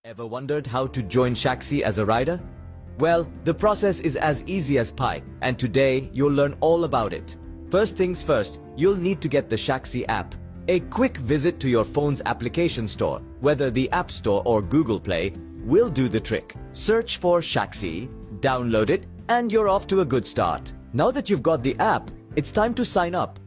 Ever wondered how to join Shaxi as a rider? Well, the process is as easy as pie, and today you'll learn all about it. First things first, you'll need to get the Shaxi app. A quick visit to your phone's application store, whether the App Store or Google Play, will do the trick. Search for Shaxi, download it, and you're off to a good start. Now that you've got the app, it's time to sign up.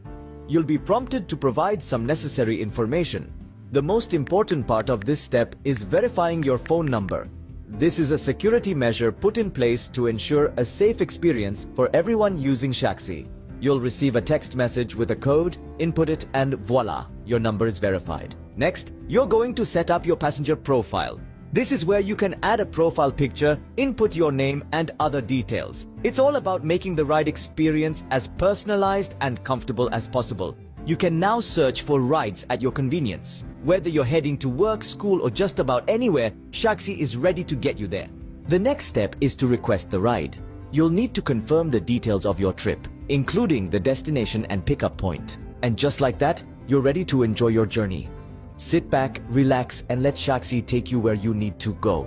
You'll be prompted to provide some necessary information. The most important part of this step is verifying your phone number. This is a security measure put in place to ensure a safe experience for everyone using Shaxi. You'll receive a text message with a code, input it, and voila, your number is verified. Next, you're going to set up your passenger profile. This is where you can add a profile picture, input your name, and other details. It's all about making the ride experience as personalized and comfortable as possible. You can now search for rides at your convenience. Whether you're heading to work, school, or just about anywhere, Shaxi is ready to get you there. The next step is to request the ride. You'll need to confirm the details of your trip, including the destination and pickup point. And just like that, you're ready to enjoy your journey. Sit back, relax, and let Shaxi take you where you need to go.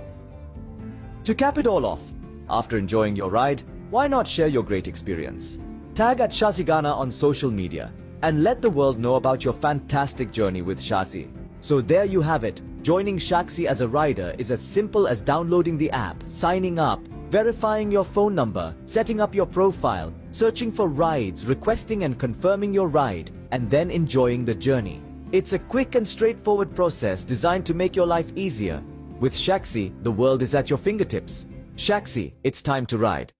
To cap it all off, after enjoying your ride, why not share your great experience? Tag at Shaxi Ghana on social media and let the world know about your fantastic journey with Shaxi. So there you have it. Joining Shaxi as a rider is as simple as downloading the app, signing up, verifying your phone number, setting up your profile, searching for rides, requesting and confirming your ride, and then enjoying the journey. It's a quick and straightforward process designed to make your life easier. With Shaxi, the world is at your fingertips. Shaxi, it's time to ride.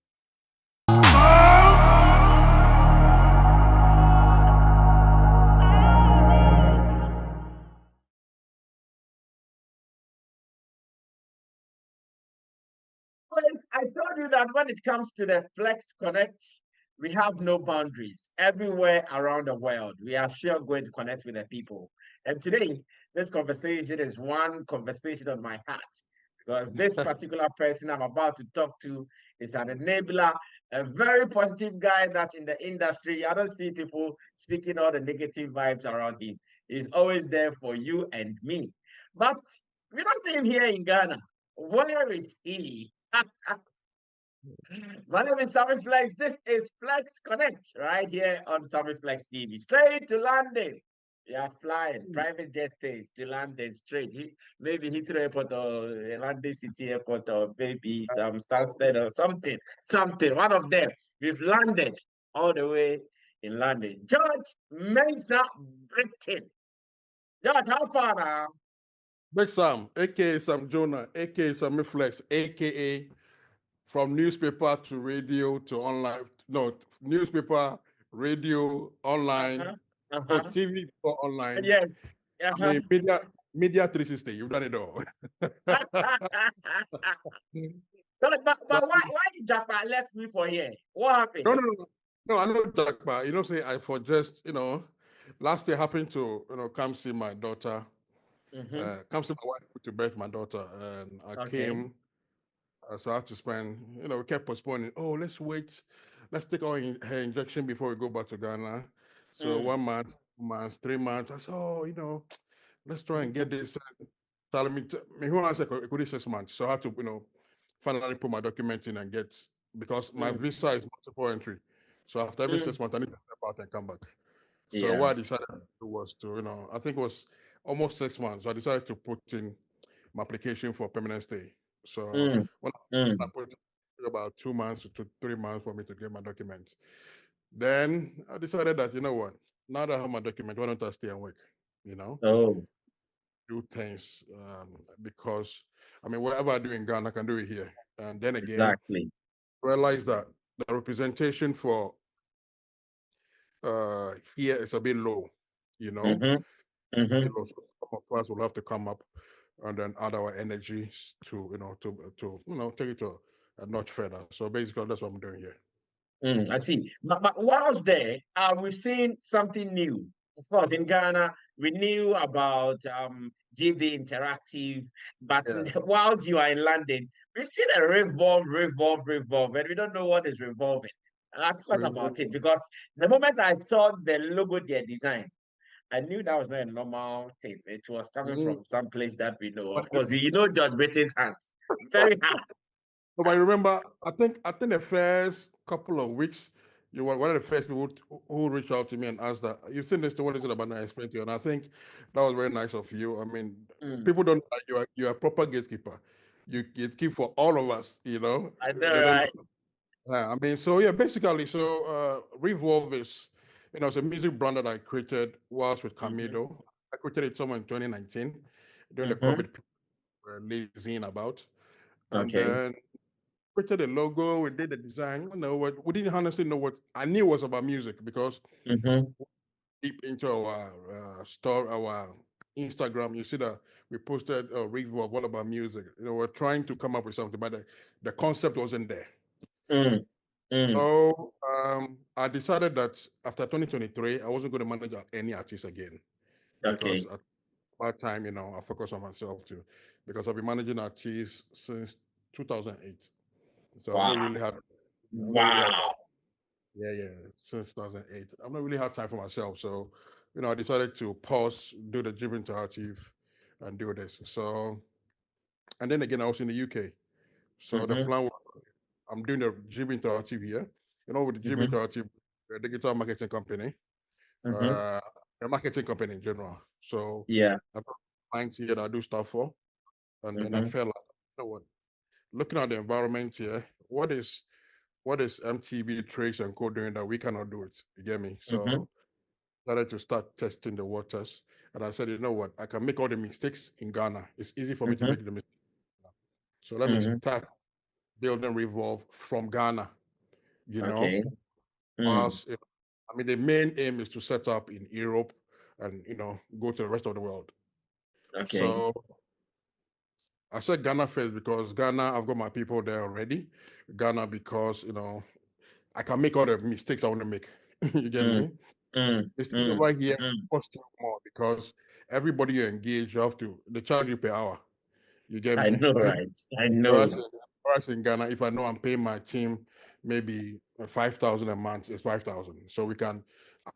I told you that when it comes to the Flex Connect, we have no boundaries. Everywhere around the world, we are sure going to connect with the people. And today, this conversation is one conversation on my heart because this particular person I'm about to talk to is an enabler, a very positive guy that in the industry, I don't see people speaking all the negative vibes around him. He's always there for you and me. But we don't see him here in Ghana. Where is he? My name is Sammy Flex. This is Flex Connect right here on Sammy Flex TV. Straight to London. We are flying private jet days to London straight. Maybe Heathrow Airport or London City Airport or maybe some Stansted or something. One of them. We've landed all the way in London. George Britton. George, how far now? Big Sam, aka Sam Jonah, aka Sammy Flex, aka from newspaper to radio to online. No, newspaper, radio, online, TV or online. Yes. I mean, media 360. You've done it all. but why did Japa left me for here? What happened? No. I know Japa. You know, say I for just last year happened to come see my daughter. Come see my wife to birth my daughter, and I came. So I had to spend, we kept postponing. Oh, let's wait. Let's take her injection before we go back to Ghana. So 1 month, 3 months. I said, let's try and get this. Telling me, who answered it could be 6 months. So I had to, finally put my documents in and get, because my visa is multiple entry. So after every 6 months, I need to step out and come back. So what I decided to do was to, I think it was almost 6 months. So I decided to put in my application for permanent stay. So when I put about 2 months to 3 months for me to get my documents. Then I decided that, what, now that I have my document, why don't I stay and work, do things, because, whatever I do in Ghana, I can do it here. And then again, realize that the representation for here is a bit low, Some of us will have to come up and then add our energies to take it to a notch further. So basically, that's what I'm doing here. I see. But whilst there, we've seen something new. Of course, in Ghana, we knew about GD Interactive, but whilst you are in London, we've seen a revolve, and we don't know what is revolving. Talk us about it, because the moment I saw the logo, their design, I knew that was not a normal thing. It was coming Mm. from some place that we know. Of But, course, we know George Britton's hands. Very hard. but I remember, I think the first couple of weeks, you were one of the first people who reached out to me and asked that you've seen this. What is it about? And I explained to you, and I think that was very nice of you. I mean, people don't. You're a proper gatekeeper. You gatekeep for all of us. You know, I know, they don't. right? I mean, so yeah, basically, so Revolve is, it's a music brand that I created whilst with Camidoh. I created it somewhere in 2019 during the Mm-hmm. COVID were lazing about, and Okay. then created a logo. We did the design. You know what? We didn't honestly know what I knew it was about music because Mm-hmm. deep into our store, our Instagram, you see that we posted a review of all about music. We're trying to come up with something, but the concept wasn't there. Mm. Mm. So I decided that after 2023, I wasn't going to manage any artist again because Okay. at that time, I focused on myself too because I've been managing artists since 2008. So I've not Wow. really had, I've not really had time. Wow. Yeah, since 2008. I've not really had time for myself. So, I decided to pause, do the Gym Interactive, and do this. So, and then again, I was in the UK. So the Mm-hmm. plan was I'm doing the Gym Interactive here. With the Gym Mm-hmm. Interactive, a digital marketing company, Mm-hmm. uh, a marketing company in general. So Yeah. I've got clients here that I do stuff for. And then I Mm-hmm. felt like, what? Looking at the environment here, what is MTV Trace and Co doing that we cannot do it? You get me? Mm-hmm. So started to start testing the waters. And I said, you know what? I can make all the mistakes in Ghana. It's easy for me to Mm-hmm. make the mistakes. So let me Mm-hmm. start building Revolve from Ghana, you know, Okay. Mm. whilst, I mean, the main aim is to set up in Europe and, go to the rest of the world. Okay. So I said Ghana first because Ghana, I've got my people there already. Ghana because, I can make all the mistakes I want to make. You get Mm. me? Mm. It's Mm. over here Mm. cost you more because everybody you engage, they charge you per hour. You get I me? know, right? I Whereas, know. whereas in Ghana, if I know I'm paying my team maybe 5,000 a month, it's 5,000. So we can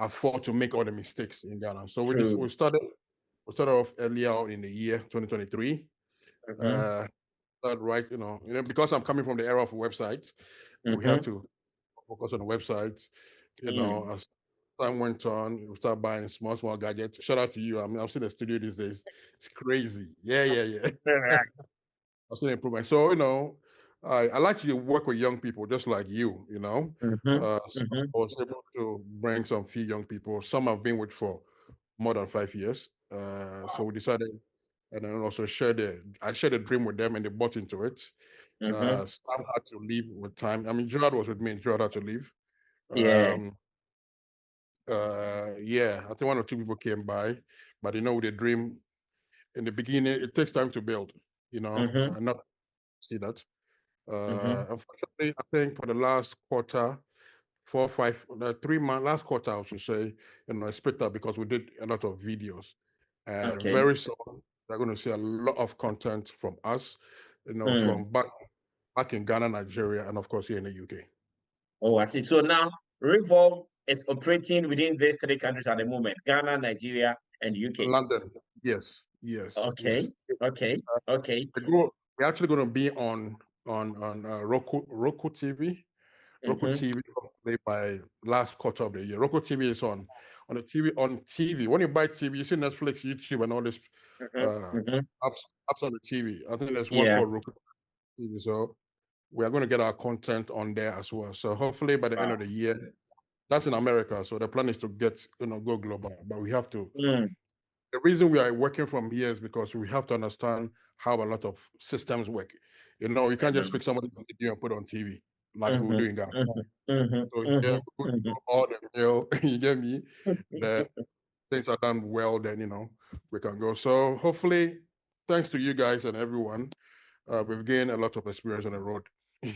afford to make all the mistakes in Ghana. So True. we started off earlier on in the year 2023. Mm-hmm. Uh, that right, because I'm coming from the era of websites, we had Mm-hmm. to focus on the websites. Mm. As time went on, we start buying small gadgets. Shout out to you. I mean, I'm still in the studio these days. It's crazy. Yeah. Right. I've seen improvement. So, I like to work with young people just like you, Mm-hmm. So Mm-hmm. I was able to bring some few young people. Some I've been with for more than 5 years. So we decided, and then also I shared a dream with them and they bought into it. Mm-hmm. Some had to leave with time. I mean, Gerard was with me and Gerard had to leave. Yeah. Um, yeah, I think one or two people came by, but with the dream in the beginning, it takes time to build, Mm-hmm. not see that. Mm-hmm. Unfortunately, I think for the last quarter, 4, 5, 3 months, last quarter, I should say, I split up because we did a lot of videos. And Okay. very soon, they're going to see a lot of content from us, Mm. from back in Ghana, Nigeria, and of course here in the UK. Oh, I see. So now Revolve is operating within these three countries at the moment: Ghana, Nigeria, and UK. London, yes. Okay. Okay. Okay. We're actually going to be on Roku TV. Roku Mm-hmm. TV played by last quarter of the year. Roku TV is on the TV. When you buy TV, you see Netflix, YouTube, and all this Mm-hmm. uh, Mm-hmm. apps on the TV. I think there's one Yeah. called Roku TV. So we are going to get our content on there as well. So hopefully by the end Wow. of the year, that's in America. So the plan is to get go global, but we have to. Mm. The reason we are working from here is because we have to understand how a lot of systems work. You I can't know. just pick somebody's video and put it on TV like we Mm-hmm. do in Ghana. Mm-hmm. Mm-hmm. So here, we go Mm-hmm. through all the mail, you get me? The things are done well, then, we can go. So hopefully, thanks to you guys and everyone, we've gained a lot of experience on the road.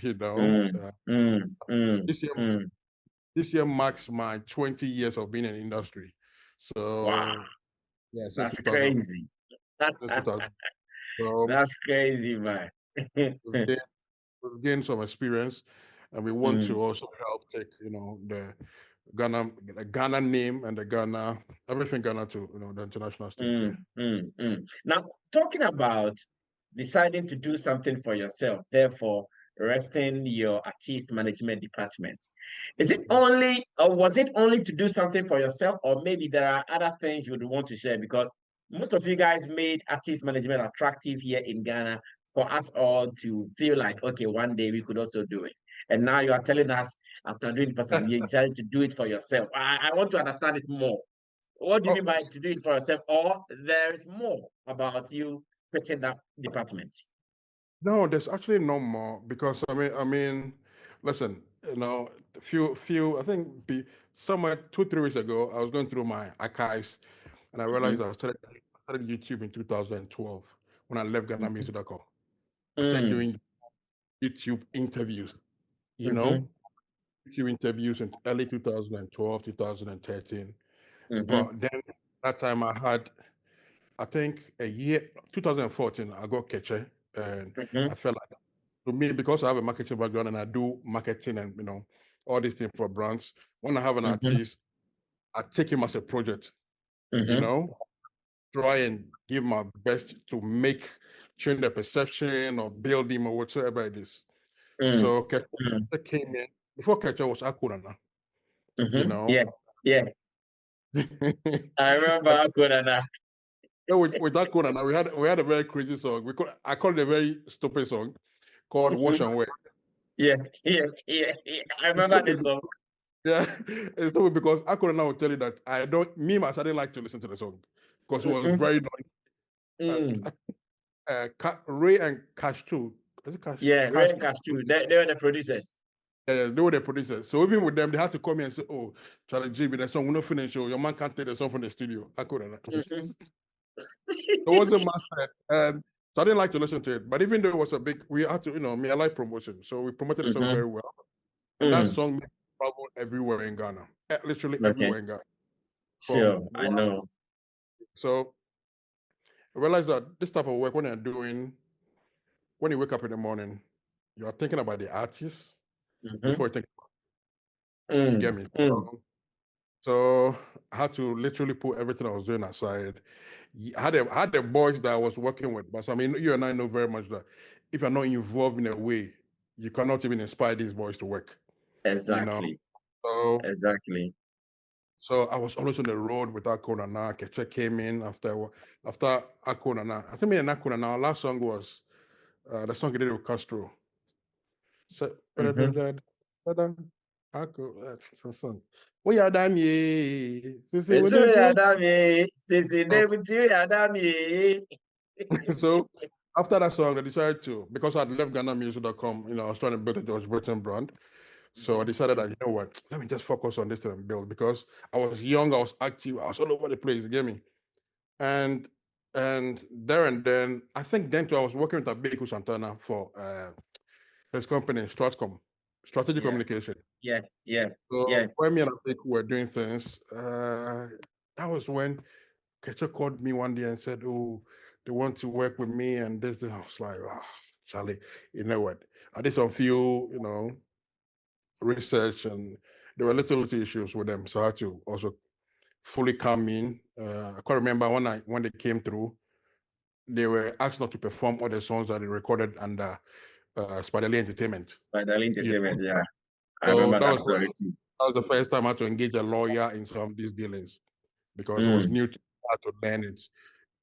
You know, Mm. Mm. Mm. this year, Mm. this year marks my 20 years of being in the industry. Wow. So yeah, since That's 2000, crazy. since 2000. So That's crazy, man. we've gained some experience, and we want Mm. to also help take, the Ghana name and the Ghana, everything Ghana to, the international stage. Now, talking about deciding to do something for yourself, therefore resting your artist management department, is it only, or was it only to do something for yourself, or maybe there are other things you would want to share? Because most of you guys made artist management attractive here in Ghana for us all to feel like, okay, one day we could also do it. And now you are telling us after doing it for some years, you decided to do it for yourself. I want to understand it more. What do you mean by to do it for yourself? Or there is more about you quitting that department? No, there's actually no more because listen, I think somewhere 2, 3 weeks ago, I was going through my archives and I realized I started YouTube in 2012 when I left GhanaMusic.com. I started doing YouTube interviews, YouTube interviews in early 2012, 2013. But then that time I think a year, 2014, I got Tetteh, and I felt like, to me, because I have a marketing background and I do marketing and all these things for brands. When I have an artist, I take him as a project, try and give my best to change the perception or build him or whatsoever it is. So Tetteh came in before Tetteh was Akunana, Yeah. I remember Akunana. With Akunana, we had a very crazy song. I called it a very stupid song called Wash and Wear. Yeah. I remember this song. Yeah, it's stupid because Akunana will tell you that I didn't like to listen to the song because it was very noisy. Ray and Cash too. Is it Cash? Yeah, Ray and Cash too. They were the producers. Yeah, they were the producers. So even with them, they had to come here and say, "Oh, Charlie GB, the song will not finish. Your man can't take the song from the studio." Akunana. It wasn't my set. And so I didn't like to listen to it. But even though it was we had to, I like promotion. So we promoted the song very well. And that song made travel everywhere in Ghana. Literally everywhere in Ghana. Sure, I know. So I realized that this type of work, when you wake up in the morning, you are thinking about the artist before you think about it. You get me? So I had to literally put everything I was doing aside. I had the boys that I was working with, but you and I know very much that if you're not involved in a way, you cannot even inspire these boys to work. Exactly. So exactly. So I was always on the road with Akunana. Tetteh came in after Akunana. I think me and Akunana, our last song was the song he did with Castro. So, song. We are done, So after that song, I decided to, because I'd left GhanaMusic.com, I was trying to build a George Britton brand. So I decided that, you know what, let me just focus on this thing and build, because I was young, I was active, I was all over the place, you get me? And there and then, I think then too, I was working with Abeku Santana for his company, Stratcom, Strategic Communication. Yeah. So when me and Abeku were doing things, that was when Tetteh called me one day and said, "Oh, they want to work with me," and this. I was like, "Oh, Charlie, you know what? I did some few, research, and there were little issues with them, so I had to also fully come in. I can't remember when they came through, they were asked not to perform all the songs that they recorded under Spiderly Entertainment. Spiderly Entertainment, yeah. I So remember that story too. That was the first time I had to engage a lawyer in some of these dealings, because it was new to learn it.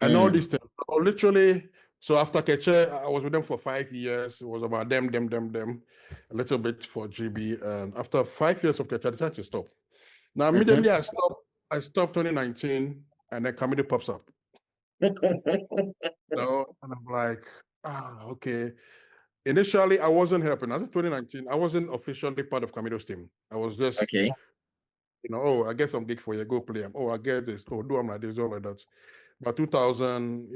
And all these things. So literally, so after Tetteh, I was with them for 5 years. It was about them, a little bit for GB. And after 5 years of Tetteh, I decided to stop. Now, immediately I stopped 2019, and then Camidoh pops up. And I'm like, okay. Initially, I wasn't helping. As of 2019, I wasn't officially part of Camidoh's team. I was just, I get some gig for you, go play them. Oh, I get this. Oh, do them like this, all like that. But 2000,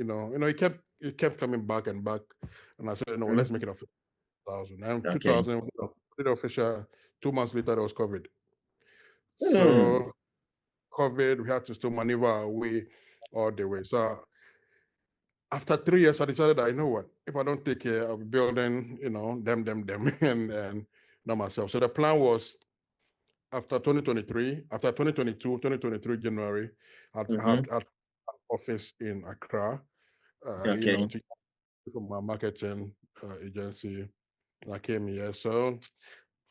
it kept coming back and back. And I said, no, let's make it official. 2000. And 2000, did official. 2 months later, there was COVID. So COVID, we had to still maneuver our way all the way. So after 3 years, I decided that, you know what, if I don't take care of building, them, and not myself. So the plan was after 2023, after 2022, 2023 January, I had an office in Accra, you know, to from my marketing agency. I came here. So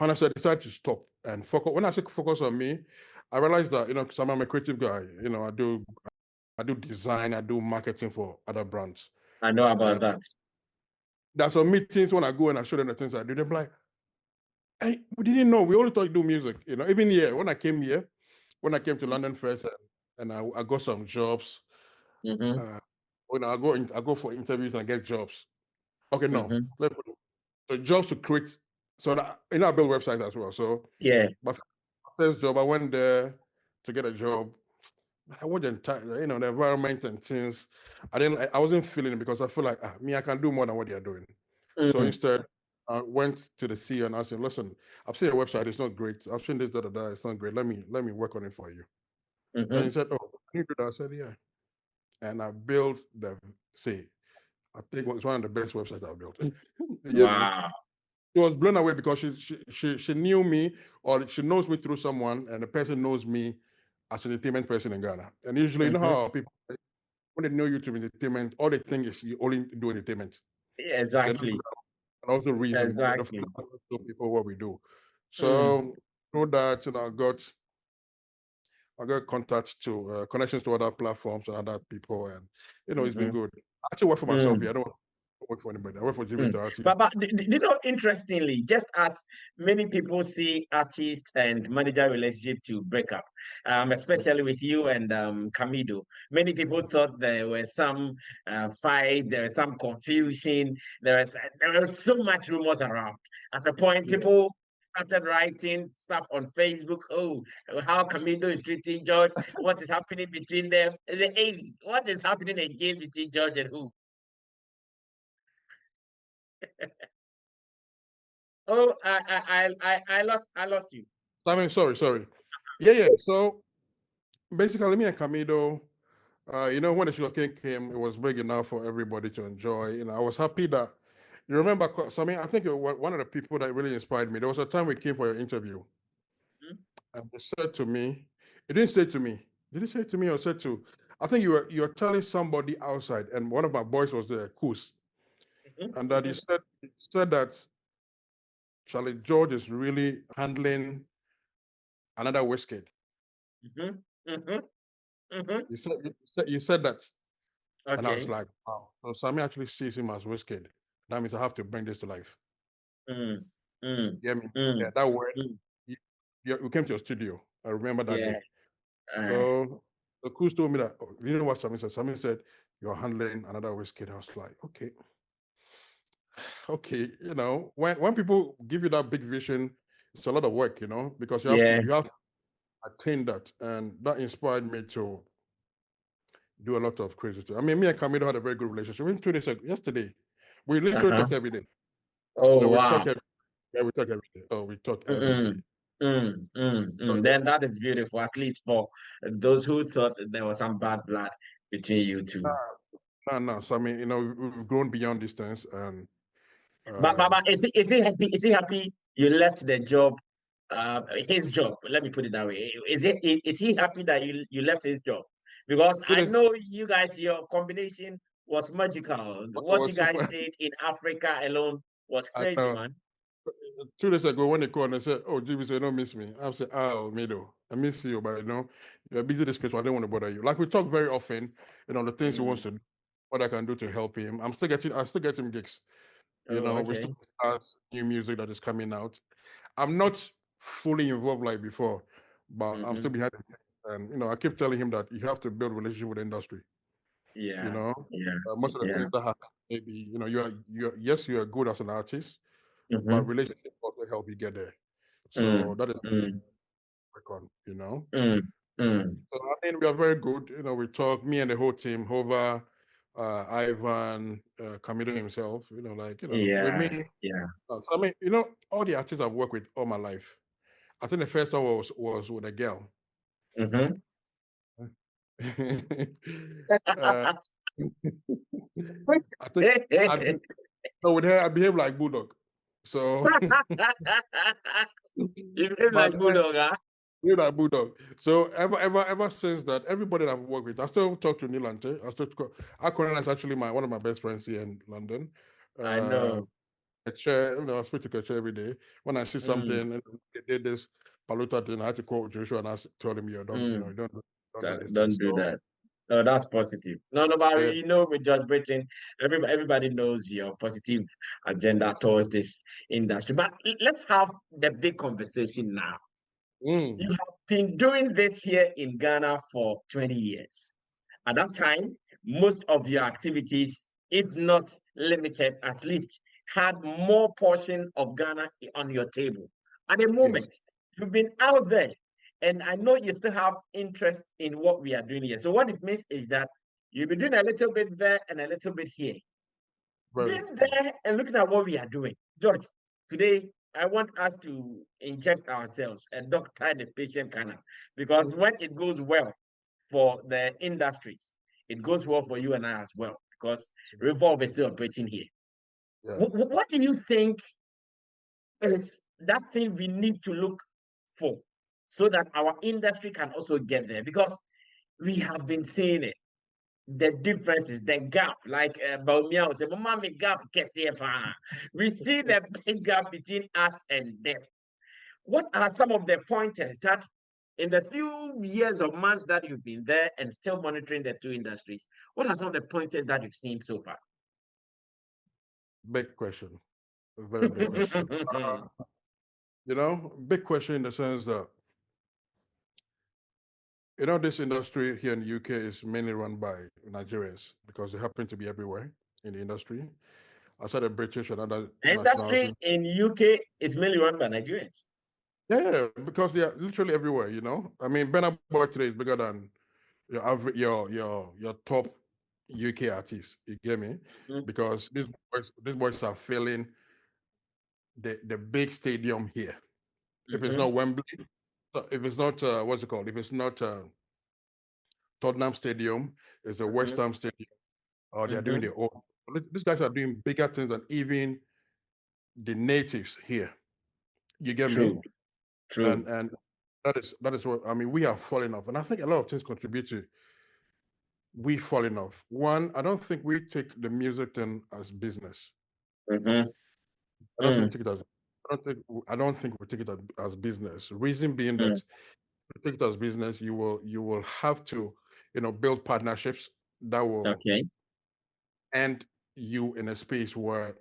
honestly, I decided to stop and focus. When I say focus on me, I realized that, you know, because I'm a creative guy, you know, I do design, I do marketing for other brands. I know about that. There's some meetings when I go and I show them the things I do, they're like, hey, we didn't know. We only thought you do music. You know, even here, when I came to London first, and I got some jobs. When I go for interviews and I get jobs. Okay, no, let's put it. So jobs to create. So that, you know, I build websites as well. So yeah, my first job, I went there to get a job. I wasn't, you know, the environment and things. I wasn't feeling it because I feel like I can do more than what they're doing. So instead, I went to the CEO and I said, listen, I've seen your website, it's not great. I've seen this, it's not great. Let me work on it for you. And he said, oh, can you do that? I said, yeah. And I built I think it's one of the best websites I've built. wow. She was blown away because she knew me, or she knows me through someone, and the person knows me as an entertainment person in Ghana. And usually, you know how people, when they know you to entertainment, all they think is you only do entertainment. Exactly. And also reason, Exactly. show people what we do. So through that, you know, I got contacts to connections to other platforms and other people, and you know, it's been good. I actually work for myself here. I don't work for anybody. I work for GB30. But you know, interestingly, just as many people see artist and manager relationship to break up, especially with you and Camidoh, many people thought there was some fight, there was some confusion, there was so much rumors around. At a point, people started writing stuff on Facebook. Oh, how Camidoh is treating George. What is happening between them? Hey, what is happening again between George and who? Oh, I lost you. I mean, sorry. Yeah. So basically, me and Camidoh, you know, when the sugarcane came, it was big enough for everybody to enjoy. You know, I was happy that you remember. So I mean, I think you were one of the people that really inspired me. There was a time we came for your interview, and they said to me, it didn't say to me. Did it say to me or said to? I think you're telling somebody outside, and one of my boys was there, Kus, and that he said that Charlie George is really handling another whiskey. You said that. Okay. And I was like, wow. So Sammy actually sees him as whiskey. That means I have to bring this to life. Yeah, that word. You came to your studio. I remember that day. So the Kus told me that, you know what Sammy said? Sammy said, you're handling another whiskey. I was like, okay. Okay, you know, when people give you that big vision, it's a lot of work, you know, because you have to attain that. And that inspired me to do a lot of crazy stuff. I mean, me and Camidoh had a very good relationship. Even 2 days ago, yesterday, we literally talk every day. Oh, you know, wow. We talk every day. Oh, we talk every day. Then that is beautiful, at least for those who thought there was some bad blood between you two. No. So I mean, you know, we've grown beyond distance, and but is he happy? Is he happy you left the job? His job. Let me put it that way. Is he happy that you left his job? Because I know you guys, your combination was magical. What you guys did in Africa alone was crazy, man. 2 days ago, when they called and they said, "Oh, GB said, don't miss me." I said, "Oh, Mido, I miss you, but you know, you're busy this Christmas. I don't want to bother you." Like we talk very often, you know, the things he wants to do, what I can do to help him. I still get him gigs. You know, we still have new music that is coming out. I'm not fully involved like before, but I'm still behind it. And you know, I keep telling him that you have to build relationship with the industry. You know, most of the things that happen, maybe you know, you're good as an artist, but relationship also help you get there. So that is work on, you know. So I think we are very good. You know, we talk, me and the whole team, Hova, Ivan, Camidoh himself, you know, like, you know, with me. So I mean, you know, all the artists I've worked with all my life. I think the first one was with a girl. I think with her I behave like bulldog. So you behave like bulldog, huh? You're that bulldog. So ever since that, everybody that I've worked with, I still talk to Nilante. Akoran is actually one of my best friends here in London. I know. I speak to Keche every day. When I see something, Mm, they did this Paluta thing, I had to call Joshua and told him, mm. don't do this thing. Don't do So that. No, that's positive. No, but yeah. with George Britton, everybody knows your positive agenda towards this industry. But let's have the big conversation now. You have been doing this here in Ghana for 20 years. At that time, most of your activities, if not limited, at least had more portion of Ghana on your table. At the Yes. moment, you've been out there, and I know you still have interest in what we are doing here. So what it means is that you'll be doing a little bit there and a little bit here. Very Being true. there and looking at what we are doing. George, today I want us to inject ourselves and doctor the patient canal, because when it goes well for the industries, it goes well for you and I as well, because Revolve is still operating here. Yeah. What do you think is that thing we need to look for so that our industry can also get there? Because we have been seeing it, the differences, the gap, like Baumia said, "Mommy gap, we see the big gap between us and them." What are some of the pointers that, in the few years or months that you've been there and still monitoring the two industries, what are some of the pointers that you've seen so far? Big question. A very big question. Big question in the sense that, this industry here in the UK is mainly run by Nigerians because they happen to be everywhere in the industry. Outside the British and other The industry nationalities. in UK is mainly run by Nigerians. Yeah, because they are literally everywhere, I mean, Burna Boy today is bigger than your average, your top UK artists. You get me? Mm-hmm. Because these boys are filling the big stadium here. If it's not Wembley, if it's not what's it called? If it's not Tottenham Stadium, it's a West Mm-hmm. Ham Stadium, or they're doing Mm-hmm. their own. These guys are doing bigger things than even the natives here. You get me? True, true. And that is what I mean. We are falling off, and I think a lot of things contribute to we falling off. One, I don't think we take the music thing as business. Mm-hmm. I don't think we take it as. I don't think we take it as business. Reason being that we take it as business, you will have to, build partnerships that will Okay. end you in a space where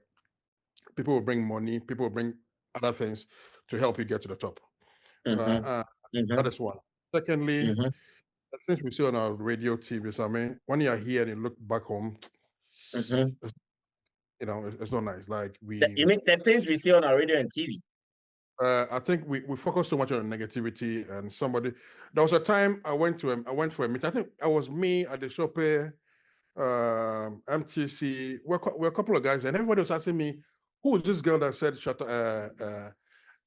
people will bring money, people will bring other things to help you get to the top. Uh, Mm-hmm. uh, that Mm-hmm. is one. Secondly, Mm-hmm. the things we see on our radio, TV, so I mean, when you're here and you look back home, Mm-hmm. it's not nice. Like You mean the things we see on our radio and TV? I think we focus so much on negativity and there was a time I went for a meeting. I think I was me at the shop here, MTC. We're a couple of guys, and everybody was asking me, who is this girl that said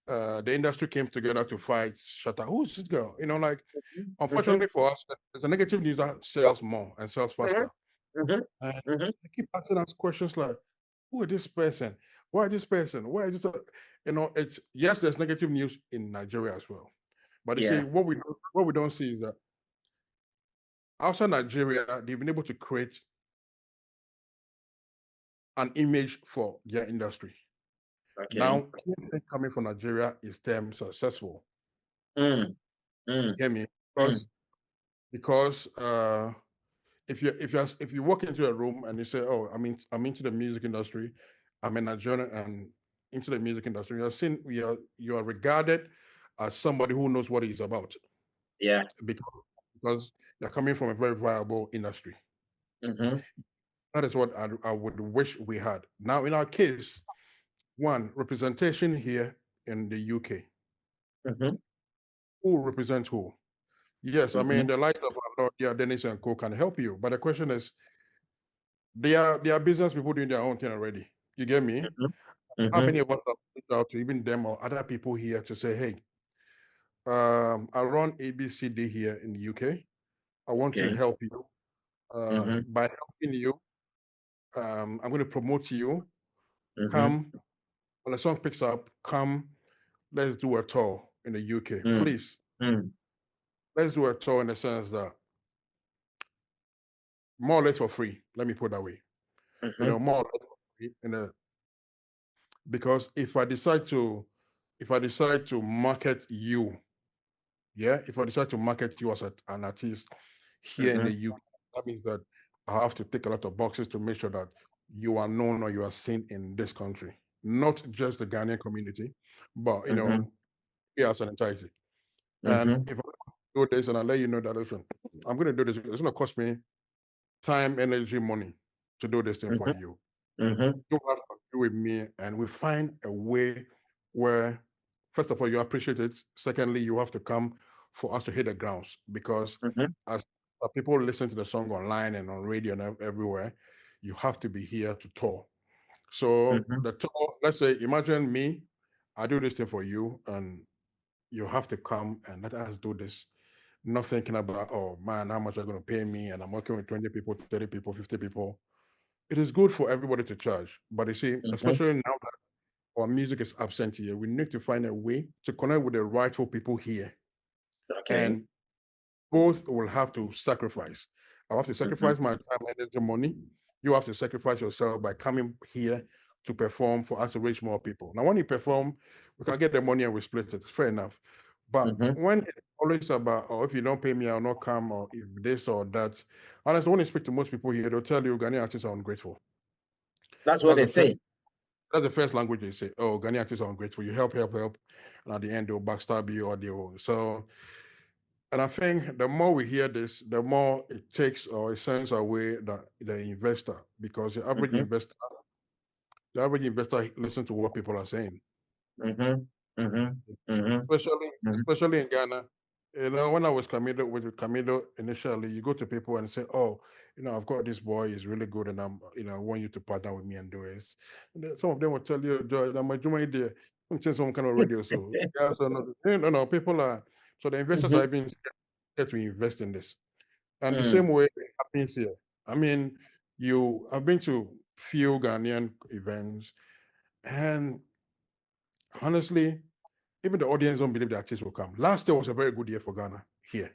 the industry came together to fight Shatta? Who is this girl? Like, Mm-hmm. unfortunately for us, there's a negative news that sells more and sells faster. Mm-hmm. And Mm-hmm. they keep asking us questions like, who is this person? Why this person? Why is this? It's yes, there's negative news in Nigeria as well. But you see, Yeah. what we don't see is that outside Nigeria, they've been able to create an image for their industry. Okay. Now, anything coming from Nigeria is them successful. Mm. You Mm. get me? Mm. Because if you walk into a room and you say, "Oh, I'm into the music industry, I'm a Nigerian and into the music industry," you are regarded as somebody who knows what he's about Yeah. because you're coming from a very viable industry. Mm-hmm. That is what I would wish we had. Now, in our case, one representation here in the UK. Mm-hmm. Who represents who? Yes, I mean Mm-hmm. the likes of Lord, Dennis and Co can help you, but the question is, they are business people doing their own thing already. You get me? How Mm-hmm. many of us have reached out to even them or other people here to say, hey, I run ABCD here in the UK. I want to Okay. help you. Mm-hmm. By helping you, I'm going to promote you. Mm-hmm. Come, when the song picks up, come, let's do a tour in the UK. Mm. Please. let's do a tour in the sense that more or less for free. Let me put it that way. More or less for free. Because if I decide to market you, if I decide to market you as an artist here in the UK, that means that I have to tick a lot of boxes to make sure that you are known or you are seen in this country, not just the Ghanaian community, but here as an entirety. And if I do this and I let you know that, listen, I'm going to do this, it's going to cost me time, energy, money to do this thing for you. You have to agree with me, and we find a way where, first of all, you appreciate it. Secondly, you have to come for us to hit the grounds, because as people listen to the song online and on radio and everywhere, you have to be here to tour. So the tour, let's say, imagine me, I do this thing for you, and you have to come and let us do this. Not thinking about, oh man, how much are going to pay me? And I'm working with 20 people, 30 people, 50 people. It is good for everybody to charge. But you see, especially now that our music is absent here, we need to find a way to connect with the rightful people here. Okay. And both will have to sacrifice. I have to sacrifice my time, energy, money. You have to sacrifice yourself by coming here to perform for us to reach more people. Now, when you perform, we can get the money and we split it. Fair enough. But when it's always about, oh, if you don't pay me, I'll not come, or if this or that. Honestly, when you speak to most people here, they'll tell you Ghanaian artists are ungrateful. That's what they say. That's the first language they say. Oh, Ghanaian artists are ungrateful. You help, and at the end they'll backstab you, or they'll so. And I think the more we hear this, the more it takes or it sends away the investor, because the average investor listens to what people are saying. Especially in Ghana. When I was with Camidoh initially, you go to people and say, oh, I've got this boy, he's really good, and I want you to partner with me and do this. And then some of them will tell you, George, I'm a Juma idea. I'm saying some kind of radio. So, yeah, so no, people are, so the investors are being scared to invest in this. And the same way it happens here. I mean, I've been to few Ghanaian events, and honestly, even the audience don't believe the artists will come. Last year was a very good year for Ghana here.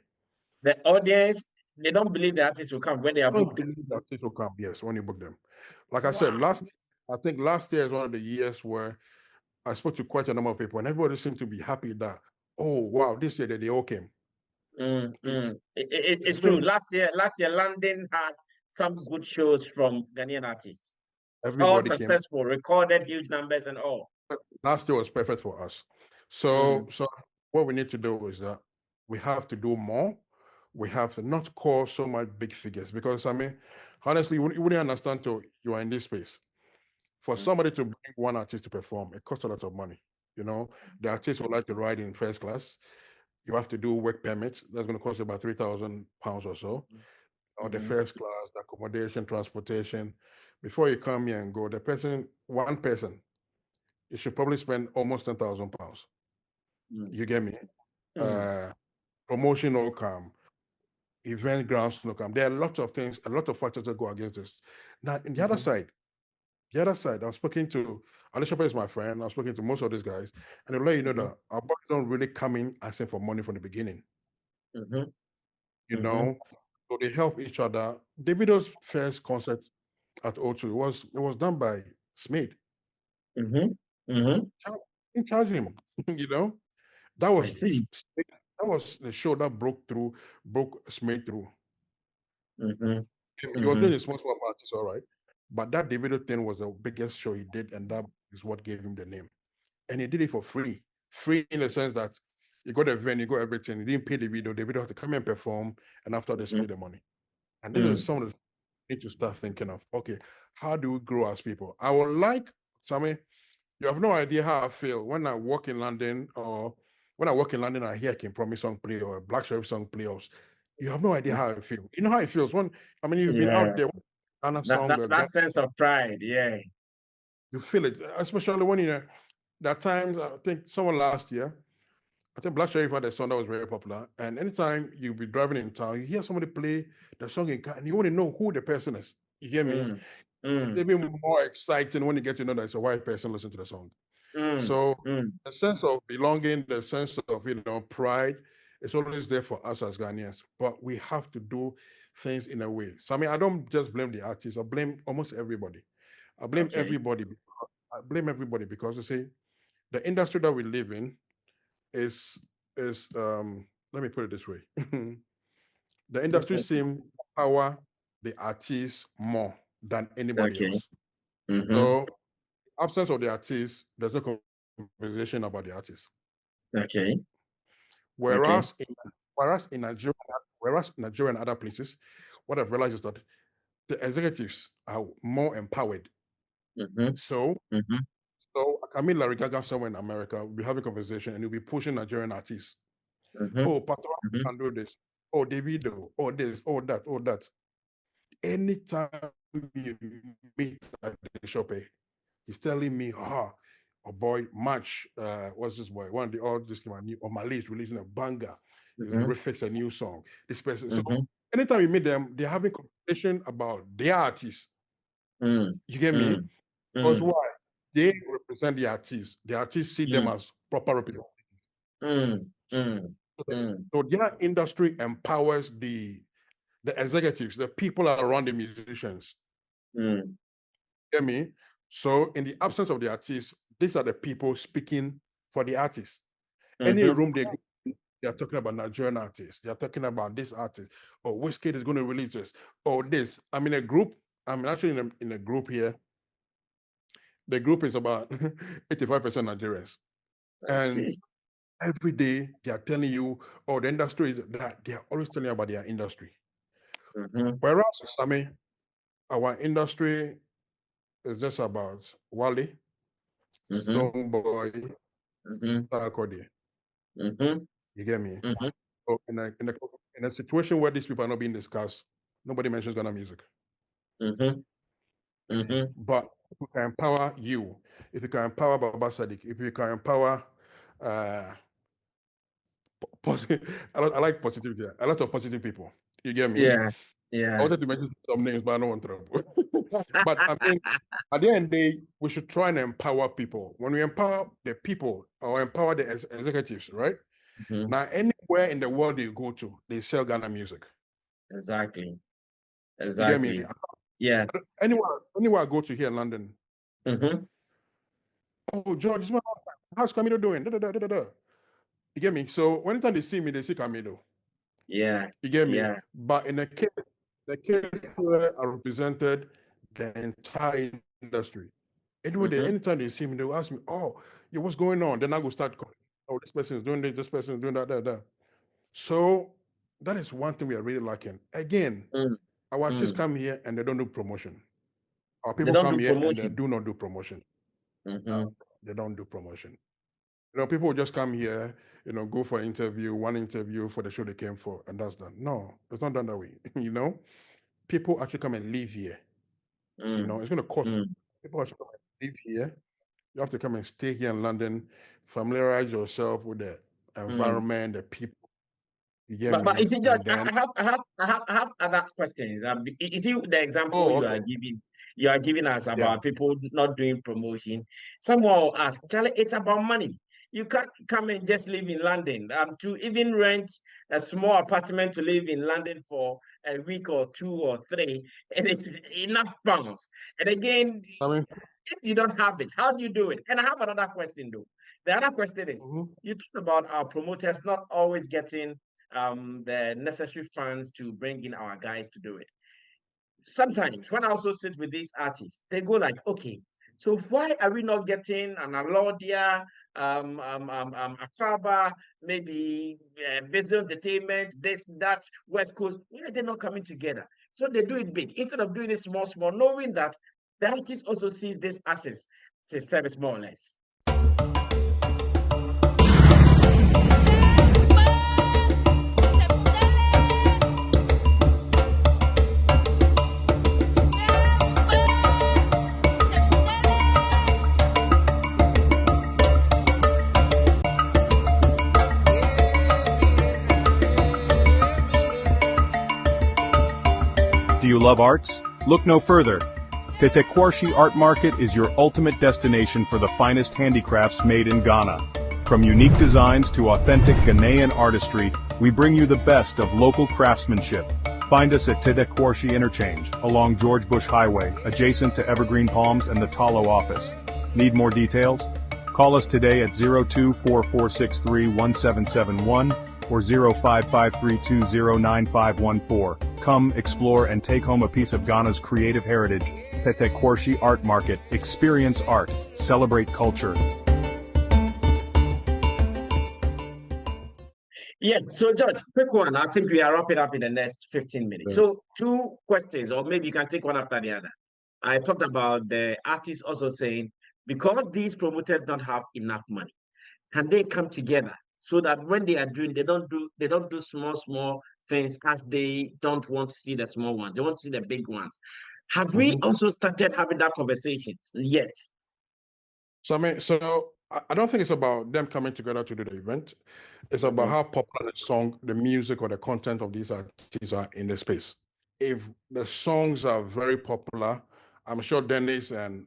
The audience, they don't believe the artists will come when they are booked. Don't believe the artists will come, yes, when you book them. Like I said, I think last year is one of the years where I spoke to quite a number of people, and everybody seemed to be happy that, oh, wow, this year they all came. It's true. Last year, London had some good shows from Ghanaian artists. All successful, recorded huge numbers and all. Last year was perfect for us. So what we need to do is that we have to do more. We have to not call so much big figures, because, I mean, honestly, you wouldn't understand till you are in this space. For somebody to bring one artist to perform, it costs a lot of money. The artist would like to ride in first class. You have to do work permits. That's going to cost you about £3,000 or so. Or the first class, the accommodation, transportation. Before you come here and go, one person, you should probably spend almost £10,000. You get me? Promotion will come, event grounds will come. There are lots of things, a lot of factors that go against this. Now, in the other side, I was speaking to Alicia is my friend. I was speaking to most of these guys, and they'll let you know that our boys don't really come in asking for money from the beginning. So they help each other. Davido's first concert at O2 it was done by Smith. In charge him, that was the show that broke Smith through. He was doing a small artist, all right, but that Davido thing was the biggest show he did, and that is what gave him the name. And he did it for free in the sense that you got a venue, you got everything. He didn't pay Davido had to come and perform, and after they split the money. And this is some of the need to start thinking of, okay, how do we grow as people? I would like, Sammy, you have no idea how I feel when I walk in London, or when I walk in London, I hear King Promise song play or a Black Sheriff song play. You have no idea how I feel. You know how it feels when, you've been out there, that sense of pride, yeah. You feel it, especially when there are times, I think someone last year, I think Black Sheriff had a song that was very popular, and anytime you be driving in town, you hear somebody play the song in car, and you want to know who the person is. You hear me? It's even more exciting when you get to know that it's a white person listening to the song. So the sense of belonging, the sense of pride, It's always there for us as Ghanaians, but we have to do things in a way. So I mean, I don't just blame the artists. I blame almost everybody. I blame everybody. I blame everybody because you see, the industry that we live in is let me put it this way. The industry seems to power the artists more than anybody else. So, absence of the artists, there's no conversation about the artists. Whereas in Nigeria and other places, what I've realized is that the executives are more empowered. So Camille Larry Gaga somewhere in America will be having a conversation and he'll be pushing Nigerian artists. Oh, Patron can do this. Oh, Davido. Oh, this. Oh, that. Oh, that. Anytime you meet at the shop, he's telling me, oh boy, March, what's this boy? One of the all just came out new, or Malay is releasing a banger. He's refix a new song. This person. So anytime you meet them, they're having conversation about their artists. You get me? Because why? They represent the artists. The artists see them as proper representatives. So their industry empowers the executives, the people around the musicians. Get me? So in the absence of the artists, these are the people speaking for the artists. Any room they go, they're talking about Nigerian artists. They're talking about this artist. Or Wizkid is going to release this. Or this. I'm in a group. I'm actually in a group here. The group is about 85% Nigerians. And every day they are telling you, oh, the industry is that. They are always telling you about their industry. Whereas, Sammy, our industry is just about Wale, Stonebwoy, Sarkodie. You get me? So in a situation where these people are not being discussed, nobody mentions Ghana music. But if we can empower you, if you can empower Baba Sadiq, if you can empower I like positivity. A lot of positive people. You get me? Yeah. I wanted to mention some names, but I don't want trouble. But I mean, at the end of the day, we should try and empower people. When we empower the people or empower the executives, right? Now, anywhere in the world you go to, they sell Ghana music. Exactly. You get me? Yeah. Anywhere I go to here in London. Oh, George, how's Camidoh doing? Da, da, da, da, da. You get me? So anytime they see me, they see Camidoh. Yeah. You get me? But in the case where I represented the entire industry. Anyway, anytime they see me, they'll ask me, oh, yeah, what's going on? Then I go start calling, oh, this person is doing this person is doing that. So that is one thing we are really lacking. Again, our artists come here and they don't do promotion. Our people come here and they do not do promotion. They don't do promotion. You know, people just come here, you know, go for an interview, one interview for the show they came for, and that's done. No, it's not done that way. You know, people actually come and live here. You know, it's going to cost people actually come and live here. You have to come and stay here in London, familiarize yourself with the environment, the people. You get me? But you see, George, then, I have other questions. You see the example you are giving us about people not doing promotion. Someone will ask, Charlie, it's about money. You can't come and just live in London. To even rent a small apartment to live in London for a week or 2 or 3, and it's enough pounds. And again, if you don't have it, how do you do it? And I have another question though. The other question is, you talk about our promoters not always getting the necessary funds to bring in our guys to do it. Sometimes when I also sit with these artists, they go like, okay, so why are we not getting an Alodia, Akaba, maybe Business Entertainment, this, that, West Coast? Why are they not coming together? So they do it big instead of doing it small, knowing that the artist also sees this as a service more or less. Do you love arts? Look no further. Tetteh Quarshie Art Market is your ultimate destination for the finest handicrafts made in Ghana. From unique designs to authentic Ghanaian artistry, We bring you the best of local craftsmanship. Find us at Tetteh Quarshie Interchange, along George Bush Highway, adjacent to Evergreen Palms and the Talo office. Need more details? Call us today at 0244631771 or 0553209514. Come, explore, and take home a piece of Ghana's creative heritage. Tetteh Quarshie Art Market. Experience art. Celebrate culture. Yeah, so George, quick one. I think we are wrapping up in the next 15 minutes. So 2 questions, or maybe you can take one after the other. I talked about the artists also saying, because these promoters don't have enough money, can they come together so that when they are doing, they don't do small things, as they don't want to see the small ones. They want to see the big ones. Have we also started having that conversations yet? So I don't think it's about them coming together to do the event. It's about how popular the song, the music, or the content of these artists are in the space. If the songs are very popular, I'm sure Dennis and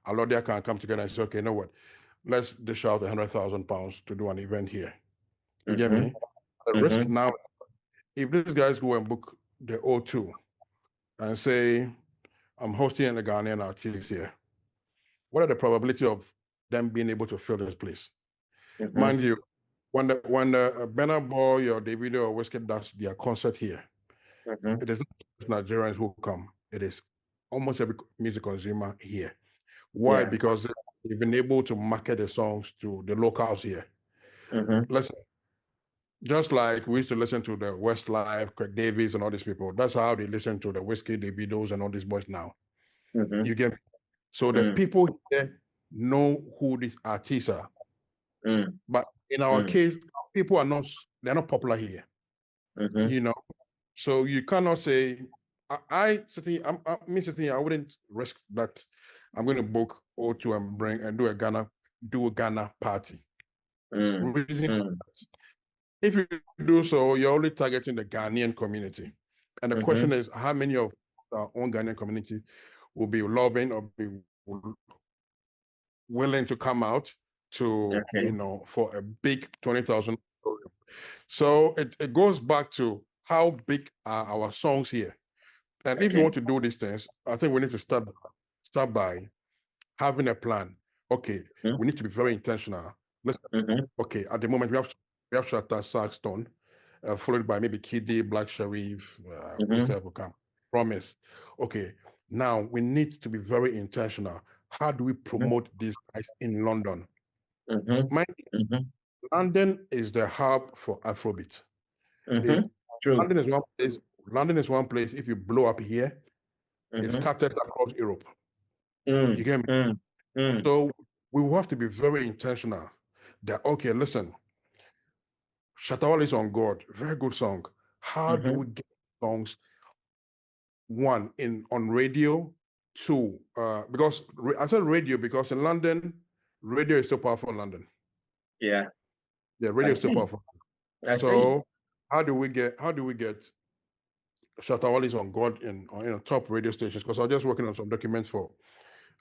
Alodia can come together and say, okay, you know what? Let's dish out £100,000 to do an event here. You get me? The risk now, if these guys go and book the O2 and say, I'm hosting a Ghanaian artist here, what are the probability of them being able to fill this place? Mind you, when the Burna Boy or Davido or Wizkid does their concert here, it is not Nigerians who come. It is almost every music consumer here. Why? Because they've been able to market the songs to the locals here. Listen, just like we used to listen to the Westlife, Craig Davis, and all these people, that's how they listen to the Wizkid, Davidos, and all these boys now. You get me? So the people here know who these artists are. But in our case, people are not, they're not popular here. You know, so you cannot say, I wouldn't risk that I'm going to book O2 and do a Ghana party. If you do so, you're only targeting the Ghanaian community. And the question is, how many of our own Ghanaian community will be loving or be willing to come out to, you know, for a big 20,000. So it goes back to how big are our songs here. And if you want to do these things, I think we need to start by having a plan. Okay, we need to be very intentional. Okay, at the moment we have Shatta Saxton, followed by maybe Kiddy, Black Sharif, Promise. Okay, now we need to be very intentional. How do we promote these guys in London? London is the hub for Afrobeat. London is one place. London is one place. If you blow up here, it's scattered across Europe. You get me? So we will have to be very intentional. That okay, listen, Shatawale is on God, very good song. How do we get songs? One, on radio. Two, because I said radio because in London, radio is so powerful in London. Yeah, radio is so powerful. So how do we get Shatawale on God in top radio stations? Because I was just working on some documents for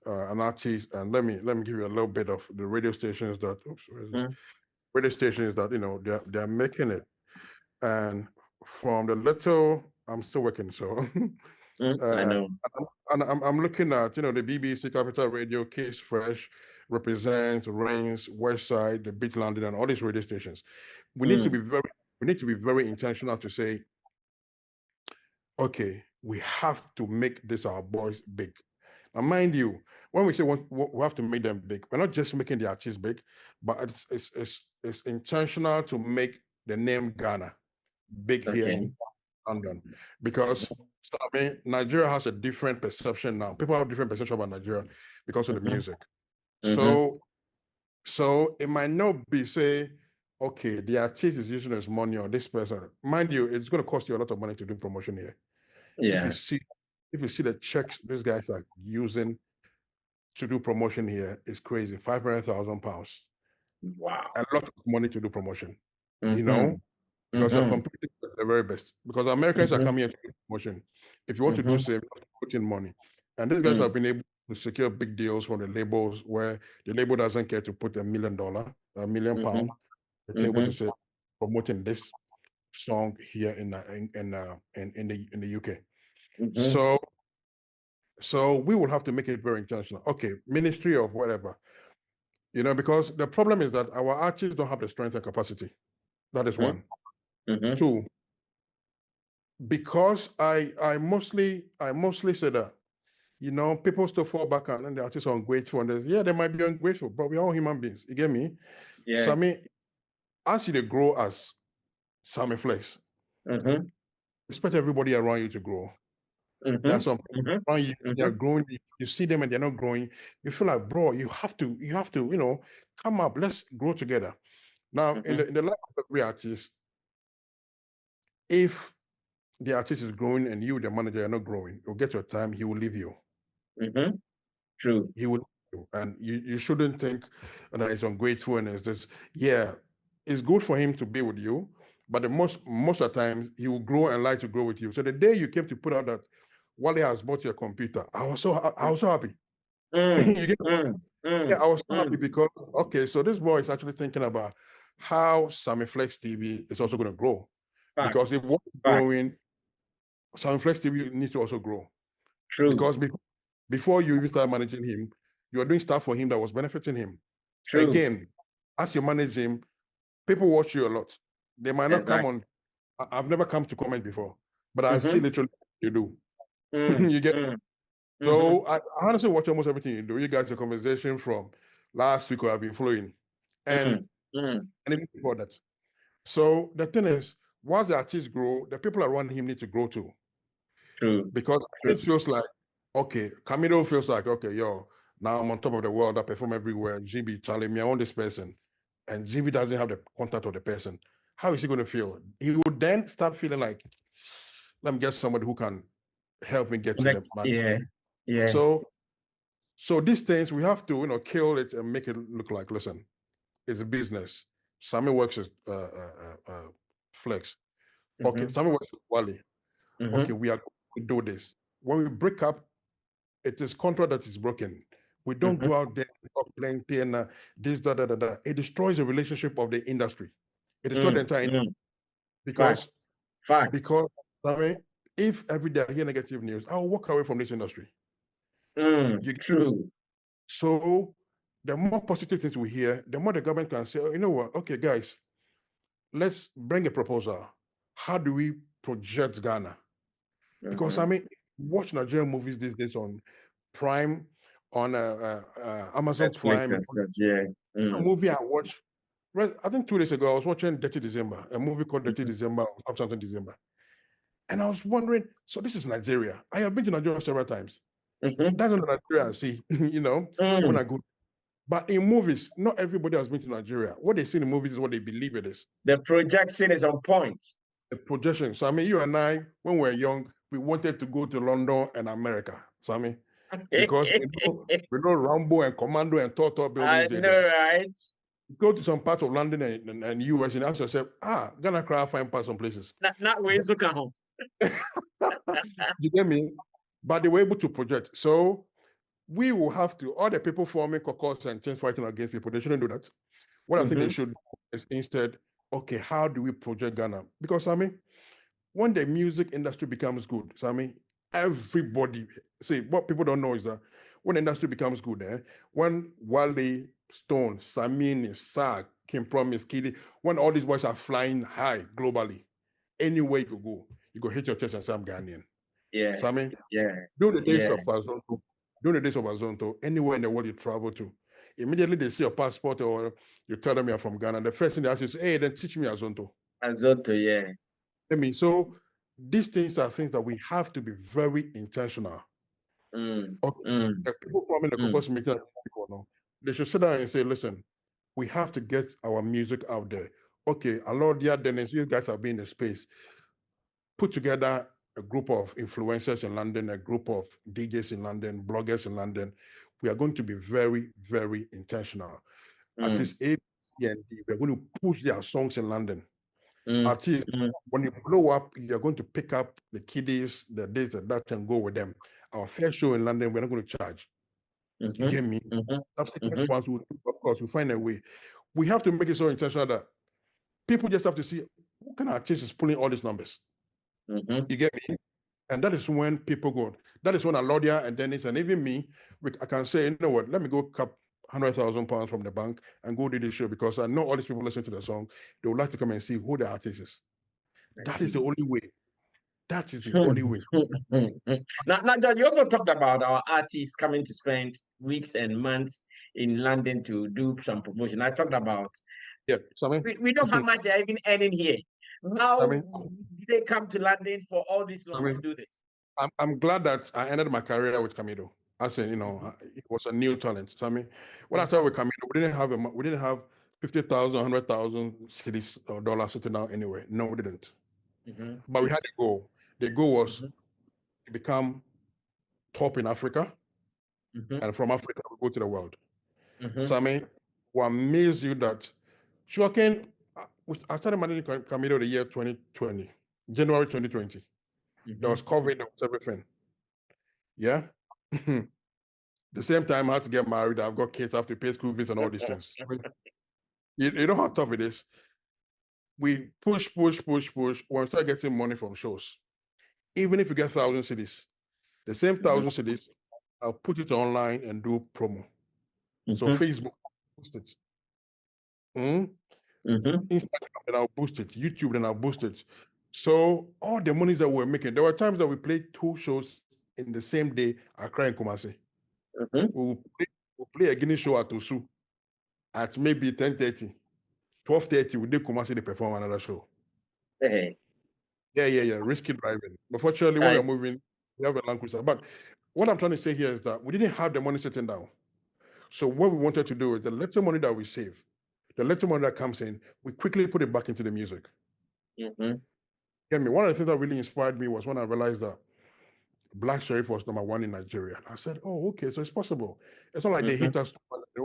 an artist, and let me give you a little bit of the radio stations that they're making it. And from the little, I'm still working, so I know. And I'm looking at the BBC, Capital Radio, Case Fresh, Represents, Reigns, Westside, the Beat London, and all these radio stations. We need to be very intentional to say, okay, we have to make this our boys big. Now, mind you, when we say we have to make them big, we're not just making the artists big, but it's intentional to make the name Ghana big here in London. Because Nigeria has a different perception now. People have a different perception about Nigeria because of the music. So it might not be say, okay, the artist is using his money on this person. Mind you, it's going to cost you a lot of money to do promotion here. Yeah. If you see the checks these guys are using to do promotion here, it's crazy. £500,000. Wow. A lot of money to do promotion. Because you're competing with the very best. Because Americans are coming here to do promotion. If you want to do same, put in money. And these guys have been able to secure big deals from the labels where the label doesn't care to put £1 million, £1 million. It's able to say, promoting this song here in the UK. Mm-hmm. So we will have to make it very intentional. Okay, ministry of whatever, because the problem is that our artists don't have the strength and capacity. That is one. Mm-hmm. Two, because I mostly say that, people still fall back and the artists are ungrateful. And they might be ungrateful, but we're all human beings. You get me? Yeah. So I mean, as they grow as Sammy Flex, expect everybody around you to grow. There are some people around you, they are growing. You see them and they're not growing. You feel like, bro, you have to, come up. Let's grow together. Now, in the life of every artist, if the artist is growing and you, the manager, are not growing, you'll get your time, he will leave you. True. He will leave you. And you shouldn't think that he's ungrateful and it's just, it's good for him to be with you, but most of the times he will grow and like to grow with you. So the day you came to put out that Wale has bought your computer, I was so happy. I was so happy because, okay, so this boy is actually thinking about how Sammy Flex TV is also going to grow. Because if what's growing, Sammy Flex TV needs to also grow. True. Because before you even start managing him, you are doing stuff for him that was benefiting him. True. Again, as you manage him, people watch you a lot. They might not come on. I've never come to comment before, but I see literally you do. You get it? So I honestly watch almost everything you do. You guys, your conversation from last week I've been following, and even before that. So the thing is, once the artists grow, the people around him need to grow too. True. Because it feels like, okay, Camidoh feels like, okay, now I'm on top of the world. I perform everywhere. GB, Charlie, me, I want this person. And GB doesn't have the contact of the person. How is he going to feel? He would then start feeling like, let me get somebody who can help me get to the man. Yeah. So these things, we have to, kill it and make it look like, listen, it's a business. Sammy works with Flex. Okay, Sammy works with Wale. Okay, we are going to do this. When we break up, it is contract that is broken. We don't go out there and talk plenty and this, da. It destroys the relationship of the industry. It destroys the entire industry. Because I mean, if every day I hear negative news, I'll walk away from this industry. True. So the more positive things we hear, the more the government can say, oh, you know what? Okay, guys, let's bring a proposal. How do we project Ghana? Because I mean, watch Nigerian movies these days on Prime, on Amazon Prime. A movie I watched, I think 2 days ago, I was watching Dirty December, a movie called Dirty December or something December. And I was wondering, so this is Nigeria. I have been to Nigeria several times. That's not Nigeria I see, when I go. But in movies, not everybody has been to Nigeria. What they see in the movies is what they believe it is. The projection is on point. The projection. So I mean, you and I, when we were young, we wanted to go to London and America. So I mean, because we know Rambo and Commando and Toto buildings. I know, right? Go to some part of London and US and ask yourself, Ghana cry find parts some places. Not ways to come home. You get me? But they were able to project. So we will have to, all the people forming caucus and things fighting against people, they shouldn't do that. What I think they should do is instead, okay, how do we project Ghana? Because I mean, when the music industry becomes good, so I mean, everybody, see, what people don't know is that when the industry becomes good, when Wale, Stone, Sammy, Sag, Kim Promise, Kiddy, when all these boys are flying high globally, anywhere you go hit your chest and say, I'm Ghanaian. Yeah. So I mean, during the days of Azonto, anywhere in the world you travel to, immediately they see your passport or you tell them you're from Ghana. The first thing they ask is, hey, then teach me Azonto. Azonto, yeah. I mean, so these things are things that we have to be very intentional. The people forming the caucus meeting, they should sit down and say, listen, we have to get our music out there. Okay, Alodia, Dennis, you guys have been in the space. Put together a group of influencers in London, a group of DJs in London, bloggers in London. We are going to be very, very intentional. Artists A, C, and D, we're going to push their songs in London. Artists, when you blow up, you're going to pick up the kiddies, the this, the that, and go with them. Our fair show in London, we're not going to charge. You get me? Subsequent ones, of course, we'll find a way. We have to make it so intentional that people just have to see what kind of artist is pulling all these numbers. You get me? And that is when people go. That is when Alodia and Dennis and even me, I can say, you know what? Let me go cap £100,000 from the bank and go do this show because I know all these people listen to the song. They would like to come and see who the artist is. That is the only way. That is the only way. Now, George, you also talked about our artists coming to spend weeks and months in London to do some promotion. I talked about, Sammy, we know how much they're even earning here. How Sammy, did they come to London for all this long to do this? I'm glad that I ended my career with Camidoh. I said, it was a new talent. Sammy, when I started with Camidoh, we didn't have 50,000, 100,000 cities or dollars sitting down anywhere. No, we didn't. But we had a goal. The goal was to become top in Africa, and from Africa we go to the world. Sammy, will amaze you that sugarcane. I started managing Camidoh the year 2020, January 2020. There was COVID, there was everything. Yeah. The same time I had to get married, I've got kids, I have to pay school fees and all these things. You know how tough it is. We push. When we start getting money from shows, even if you get 1,000 cities, the same 1,000 cities, I'll put it online and do promo. So Facebook, boost it. Instagram, and I'll boost it. YouTube, and I'll boost it. So all the monies that we're making, there were times that we played 2 shows in the same day, Accra and Kumasi. We'll play a Guinness show at Osu at maybe 10:30, 12:30. We did Kumasi to perform another show. Yeah. Risky driving. But fortunately, when we're moving, we have a Land Cruiser. But what I'm trying to say here is that we didn't have the money sitting down. So what we wanted to do is the little money that we save, the little money that comes in, we quickly put it back into the music. Get me? One of the things that really inspired me was when I realized that Black Sheriff was #1 in Nigeria. I said, oh, okay, so it's possible. It's not like they hate us,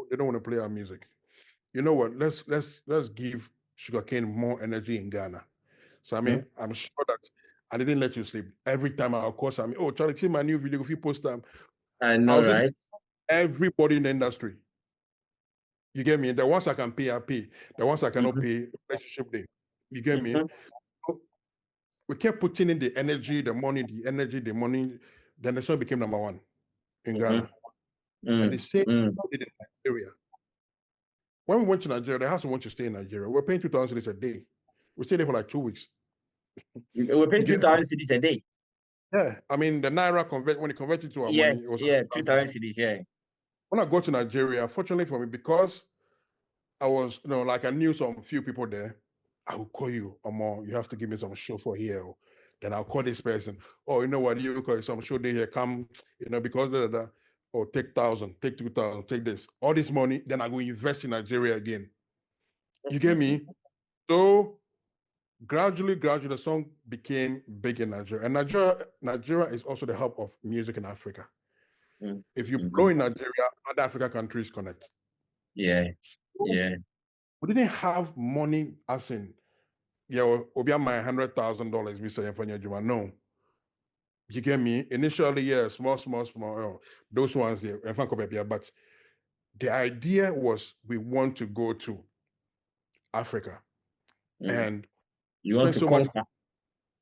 they don't want to play our music. You know what? Let's give sugarcane more energy in Ghana. So I mean, I'm sure that I didn't let you sleep. Every time I'll call Sammy, oh, Charlie, see my new video, if you post them. I know, right? Everybody in the industry. You get me? The ones I can pay, I pay. The ones I cannot pay, relationship day. You get me? We kept putting in the energy, the money. Then the show became #1 in Ghana. And the same did in Nigeria. When we went to Nigeria, the house we want to stay in Nigeria. We're paying 2,000 cedis a day. We stayed there for like 2 weeks. We're paying 2,000 cedis a day. Yeah, I mean the naira when it converted to our money, it was 2,000 cedis. Yeah. When I got to Nigeria, fortunately for me, because I was, like I knew some few people there, I will call you, Omo, you have to give me some show for here. Then I'll call this person. Oh, you know what? You call some show day here, come, because or take 1,000, take 2,000, take this. All this money, then I go invest in Nigeria again. You get me? So gradually, the song became big in Nigeria. And Nigeria is also the hub of music in Africa. If you blow in Nigeria, other African countries connect. Yeah. We didn't have money as in, Obia my $100,000 we say for Juma. No. You get me? Initially, yeah, small. Those ones there, but the idea was we want to go to Africa. And you want to conquer.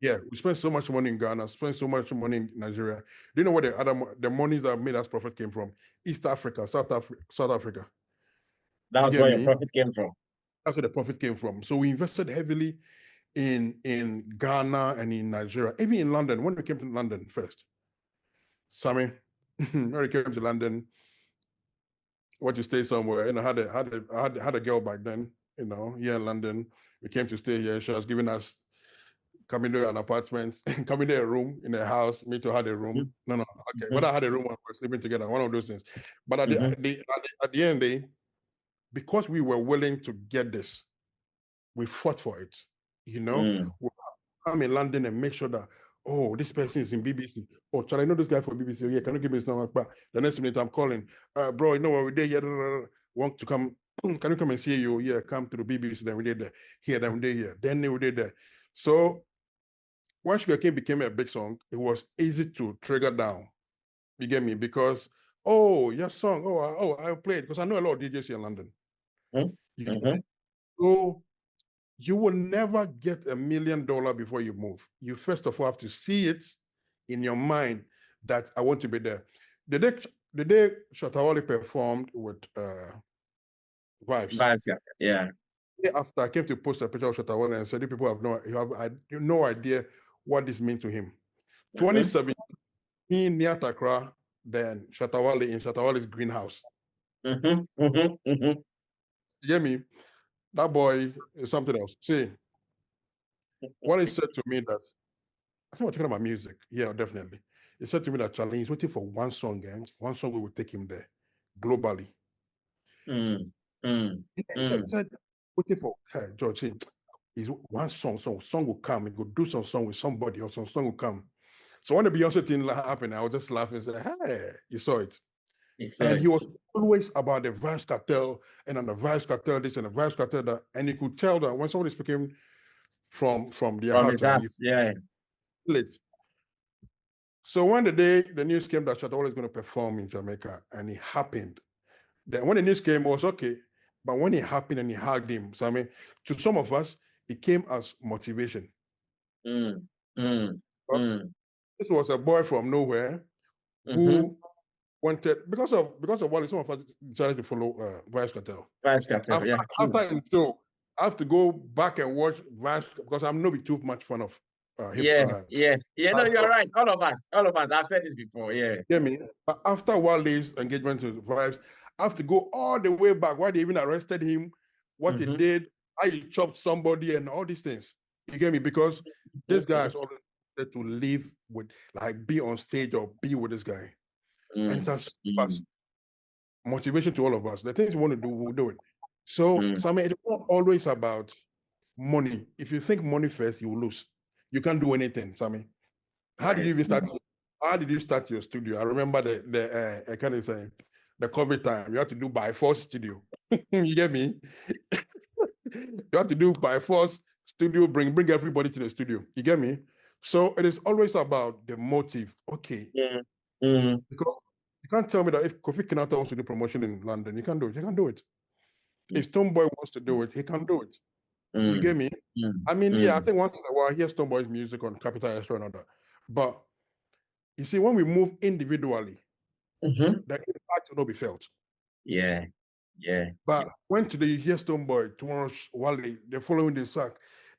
Yeah, we spent so much money in Ghana, spent so much money in Nigeria. Do you know where the monies that made us profit came from? East Africa, South Africa. That's where your profit came from. That's where the profit came from. So we invested heavily in Ghana and in Nigeria, even in London. When we came to London first, Sammy, when we came to London, went to stay somewhere, and I had a girl back then, here in London. We came to stay here. She was giving us Camidoh an apartment, Camidoh a room in a house. Me too had a room. No, okay. But I had a room when we were sleeping together. One of those things. But at the end of the day, because we were willing to get this, we fought for it. I'm in London and make sure that, oh, this person is in BBC. Oh, shall I know this guy for BBC? Yeah, can you give me his number? But the next minute I'm calling, bro, you know what we did? Yeah, want to come? Can you come and see you? Yeah, come to the BBC. Then we did that. Here, then we did here. Then we did that. So when Sugarcane became a big song, it was easy to trigger down. You get me? Because, oh, your song, I played, because I know a lot of DJs here in London. You get me? So you will never get $1 million before you move. You first of all have to see it in your mind that I want to be there. The day Shatta Wale performed with Vibes, yeah. After I came to post a picture of Shatta Wale and said, people have no idea what this means to him. 2017, near Takra, then Shatta Wale in Shatta Wale's greenhouse. You hear me? That boy is something else. See, what he said to me that, I think we're talking about music. Yeah, definitely. He said to me that Charlie is waiting for one song, and one song will take him there globally. He said, waiting for George. Is one song will come. He could do some song with somebody, or some song will come. So when the Beyonce thing happened, I was just laughing and said, hey, you saw it. And he was always about the Vibes Cartel, and on the Vibes Cartel this and the Vibes Cartel that, and you could tell that when somebody speaking from their heart, yeah. So when the news came that Shatta Wale is going to perform in Jamaica, and it happened, then when the news came, it was okay. But when it happened and he hugged him, so I mean, to some of us, it came as motivation. This was a boy from nowhere who wanted, because of Wale, some of us decided to follow Vibes Cartel. After his show, I have to go back and watch Vibes because I'm not too much fan of hip hop. No, you're right. All of us. I've said this before. Yeah. Hear me? After Wale's engagement with Vibes, I have to go all the way back why they even arrested him, what he did, how he chopped somebody, and all these things. You get me? Because this guy is always to live with, like, be on stage or be with this guy. And that's motivation to all of us. The things we want to do, we'll do it. So, Sammy, it's not always about money. If you think money first, you will lose. You can't do anything, Sammy. How did you even start? How did you start your studio? I remember the kind of saying the COVID time. You have to do by force studio. You get me? You have to do by force studio. Bring everybody to the studio. You get me? So it is always about the motive. Okay. Because you can't tell me that if Kofi Kinata wants to do promotion in London, you can't do it. You can't do it. If Stonebwoy wants to do it, he can do it. You get me? I mean, yeah, I think once in a while I hear Stonebwoy's music on Capital Extra and all that. But you see, when we move individually, the impact will not be felt. Yeah. But when today you hear Stonebwoy, tomorrow Wale, the following day Sack,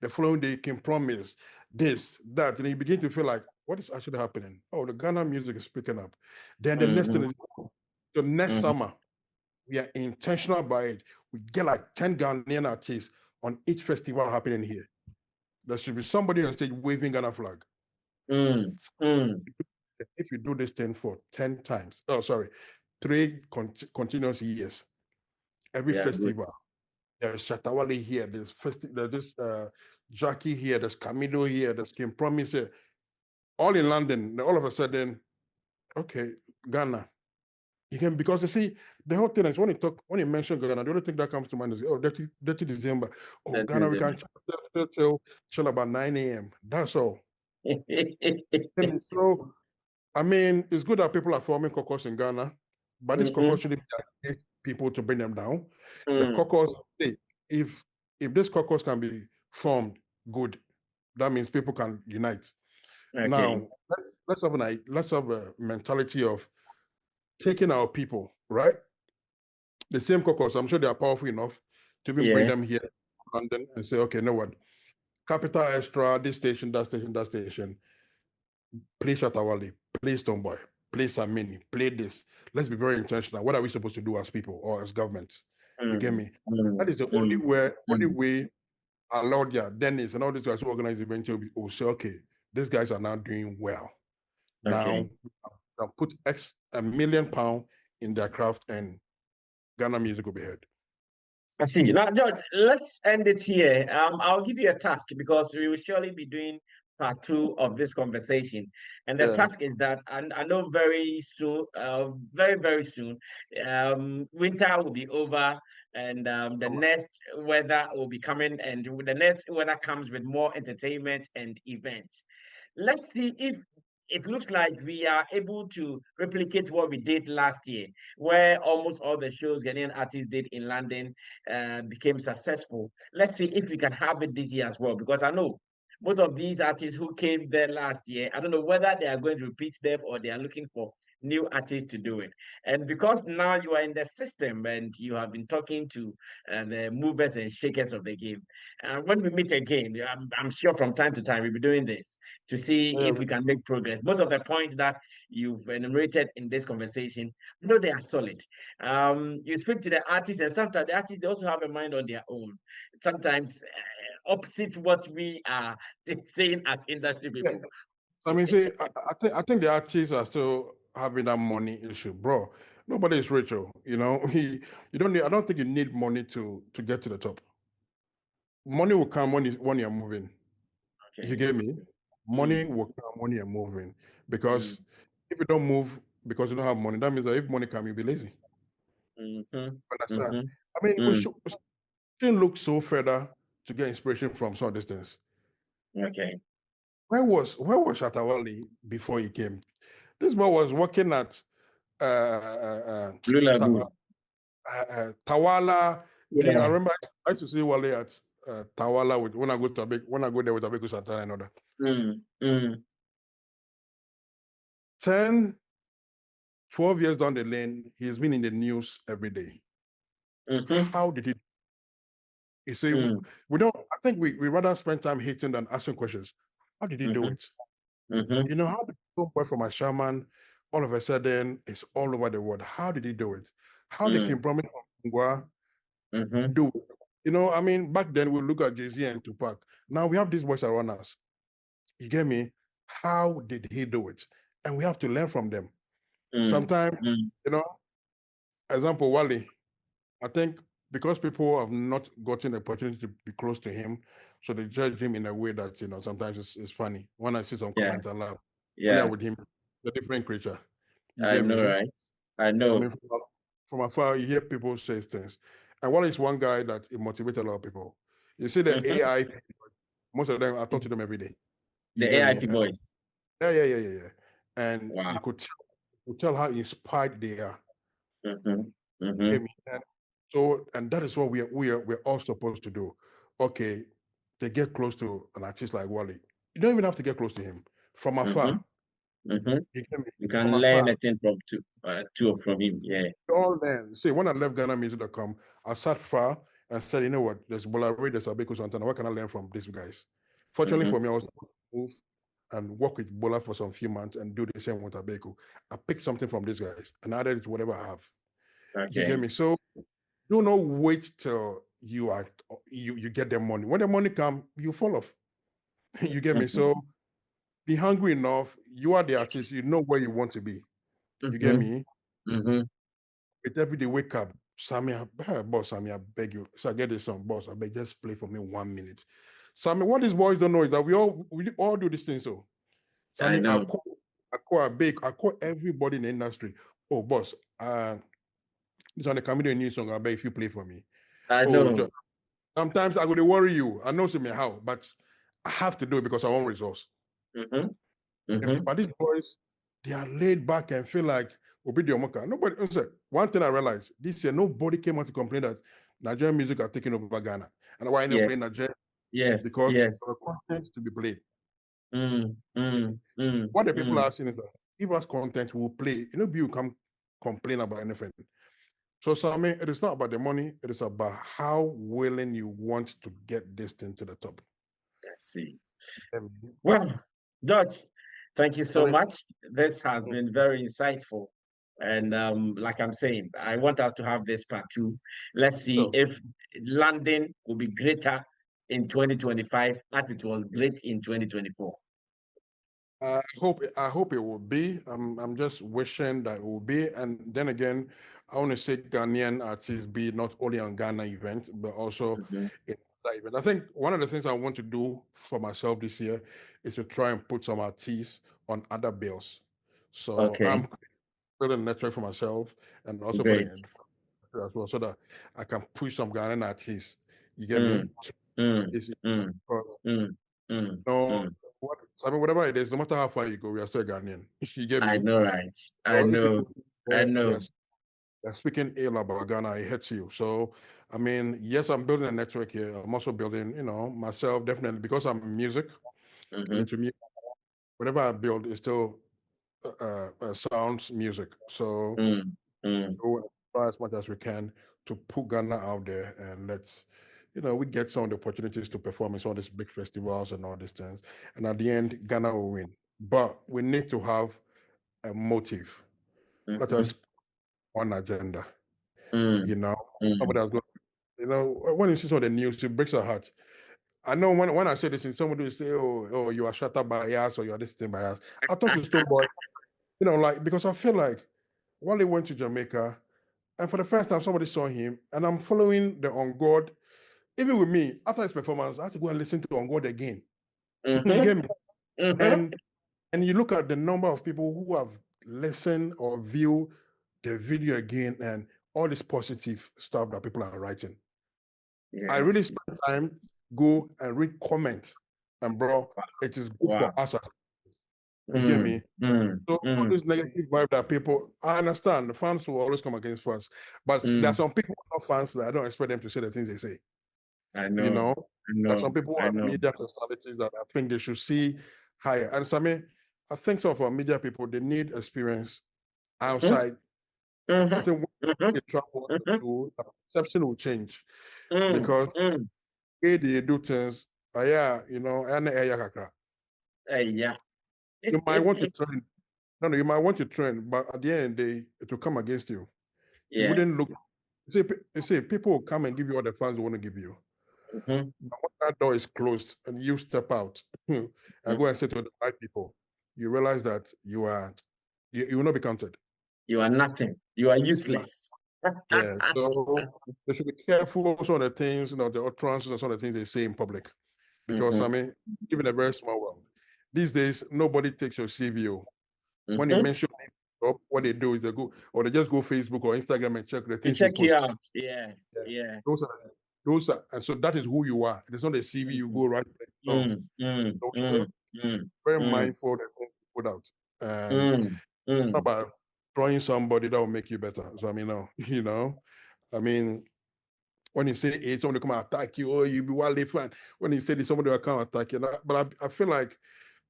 the following day Kim Promise, this, that, and you begin to feel like, what is actually happening? Oh, the Ghana music is picking up. Then the next thing is, the next summer, we are intentional about it. We get like 10 Ghanaian artists on each festival happening here. There should be somebody on stage waving Ghana flag. If you do this thing for 10 times, 3 continuous years, every festival, there's Shatta Wale here, there's Jackie here, there's Camidoh here, there's Kim Promise here, all in London. All of a sudden, okay, Ghana. You can, because you see, the whole thing is when you mention Ghana, the only thing that comes to mind is, oh, dirty December. Oh, Ghana, we can chill about 9 a.m. That's all. And so, I mean, it's good that people are forming caucus in Ghana, but this caucus shouldn't be people to bring them down. The caucus, if this caucus can be formed, good. That means people can unite. Now, let's have a mentality of taking our people, right? The same caucus, I'm sure they are powerful enough to even bring them here to London and say, okay, you know what? Capital Extra, this station, that station, that station. Play Shatta Wale, play Stonebwoy, play Sammy, play this. Let's be very intentional. What are we supposed to do as people or as government? You get me? That is the only way Alodia, Dennis, and all these guys who organize events will say, okay, these guys are now doing well. Now, they'll put £1 million in their craft and Ghana music will be heard. I see. Now, George, let's end it here. I'll give you a task because we will surely be doing part 2 of this conversation. And the task is that, and I know very soon, very, very soon, winter will be over and the next weather will be coming, and the next weather comes with more entertainment and events. Let's see if it looks like we are able to replicate what we did last year, where almost all the shows Ghanaian artists did in London became successful. Let's see if we can have it this year as well, because I know most of these artists who came there last year, I don't know whether they are going to repeat them or they are looking for new artists to do it. And because now you are in the system and you have been talking to the movers and shakers of the game, when we meet again, I'm sure from time to time we'll be doing this to see Yeah, if we can make progress. Most of the points that you've enumerated in this conversation, no, they are solid. You speak to the artists, and sometimes the artists they also have a mind on their own. Sometimes opposite what we are saying as industry yeah. people. So, I mean, see, I think the artists are still having that money issue, bro. Nobody is rich, oh, you know. You don't need. I don't think you need money to get to the top. Money will come when you're moving. You Okay. get me? Money will come when you're moving, because if you don't move because you don't have money, that means that if money comes, you'll be lazy. Mm-hmm. Understand? Mm-hmm. I mean, we shouldn't look so further to get inspiration from some distance. Okay. Where was Shatawali before he came? This boy was working at Blue Ta- Lagoon. Tawala. I Yeah. remember I used to see Wale at Tawala when I go there with Abeku Santana and other. Mm, mm, 10, 12 years down the lane, he's been in the news every day. mm-hmm, How did he? You see, mm, we don't. I think we rather spend time hating than asking questions. How did he do mm-hmm, it? mm-hmm, You know, how did he go from a shaman all of a sudden it's all over the world? How did he do it? How did Kim Promise mm-hmm, do it? You know, I mean, back then we look at Jay-Z and Tupac. Now we have these boys around us. You get me? How did he do it? And we have to learn from them. Sometimes, you know, example, Wally, I think because people have not gotten the opportunity to be close to him, so they judge him in a way that, you know, sometimes it's funny. When I see some yeah, comments, I laugh. When yeah. you're with him, a different creature. You I get know, me? right? I I know. mean, from afar, you hear people say things. And Wally is one guy that it motivates a lot of people. You see the Mm-hmm. AI, most of them, I talk to them every day. You The get me? AIP boys. Yeah. And Wow. you could tell how inspired they are. Mm-hmm, You mm-hmm, get me? And that is what we're all supposed to do. Okay, they get close to an artist like Wally. You don't even have to get close to him. From afar, mm-hmm. you get me? You can From learn afar, a thing from two from him. Yeah. all then. See, when I left GhanaMusic.com, I sat far and said, you know what, there's Bolare, there's Abeku Santana. What can I learn from these guys? Fortunately Mm-hmm. for me, I was able to move and work with Bola for some few months and do the same with Abeku. I picked something from these guys and added it to whatever I have. You Okay. get me? So do not wait till you get the money. When the money comes, you fall off. You get me? Mm-hmm. So be hungry enough. You are the artist. You know where you want to be. You get Mm-hmm. me? Mm-hmm. It's every day wake up. Sammy, boss, Sammy, I beg you. So I get this song, boss. I beg, just play for me 1 minute. Sammy, what these boys don't know is that we all do this thing. So I Sammy, know. I call everybody in the industry. Oh, boss, this one the Camidoh new song. I beg if you play for me. I Oh, know. sometimes I will worry you. I know me how, but I have to do it because I want results. Mm-hmm. I mean, Mm-hmm. but these boys, they are laid back and feel like Obidio Moka. Nobody. One thing I realized this year, nobody came out to complain that Nigerian music are taking over Ghana, and why not playing Yes. Nigeria Yes. because Yes. of the content to be played. Mm, mm, mm, What the people mm. are saying is that give us content, we'll play. You know, you come complain about anything. So, Sammy, it is not about the money. It is about how willing you want to get this thing to the top. Let's see. Um, Well, George, thank you so Sammy, much. This has been very insightful. And like I'm saying, I want us to have this part two. Let's see so, if London will be greater in 2025 as it was great in 2024. I hope it will be. I'm just wishing that it will be. And then again, I want to say Ghanaian artists be not only on Ghana event, but also Mhm. in other events. I think one of the things I want to do for myself this year is to try and put some artists on other bills. So Okay, I'm building a network for myself and also for the great. as well, so that I can push some Ghanaian artists. You get me? Mm, mm, It's mm, because mm, mm, no, mm. I mean, whatever it is, no matter how far you go, we are still Ghanaian. You get me? I know, right? I know. I know. They're speaking ill about Ghana, it hurts you. So, I mean, yes, I'm building a network here. I'm also building, myself definitely because I'm in music. And into music, whatever I build is still sounds music. So, we'll try as much as we can to put Ghana out there and let's, we get some of the opportunities to perform in some of these big festivals and all these things. And at the end, Ghana will win. But we need to have a motive. Let us on agenda. Somebody has got, when you see some of the news, it breaks our hearts. I know when I say this, and somebody will say, oh, you are shut up by us or you are this thing by us. I talk to Stoneboy, because I feel like while he went to Jamaica, and for the first time somebody saw him, and I'm following the On God. Even with me, after his performance, I had to go and listen to On God again. You get me? And you look at the number of people who have listened or viewed the video again and all this positive stuff that people are writing. Yeah. I really spend time, go and read comments. And bro, it is good for us. You get me? So all this negative vibe that people, I understand, the fans will always come against fans. But there are some people who are not fans that I don't expect them to say the things they say. I know. There are some people who are media personalities that I think they should see higher. And Sammy, I think some of our media people, they need experience outside. I think when they travel to, the perception will change. Because they do things, you might want to train. No, you might want to train, but at the end of the day, it will come against you. Yeah. It wouldn't look. See, people will come and give you what the fans want to give you. But when that door is closed and you step out and go and say to the right people, you realize that you will not be counted. You are nothing. You are useless. Yeah. So they should be careful also on the things, the utterances and some of the things they say in public. Because I mean, even a very small world. These days, nobody takes your CVO. When you mention what they do is they go, or they just go Facebook or Instagram and check the things you post. You out. Yeah. Those are, and so that is who you are. It's not a CV you go right there. Very mindful of the things you put out. And not about drawing somebody that will make you better. So I mean, I mean, when you say hey, somebody come and attack you, or you be wildly fan. When you say this, somebody will come and attack you. But I feel like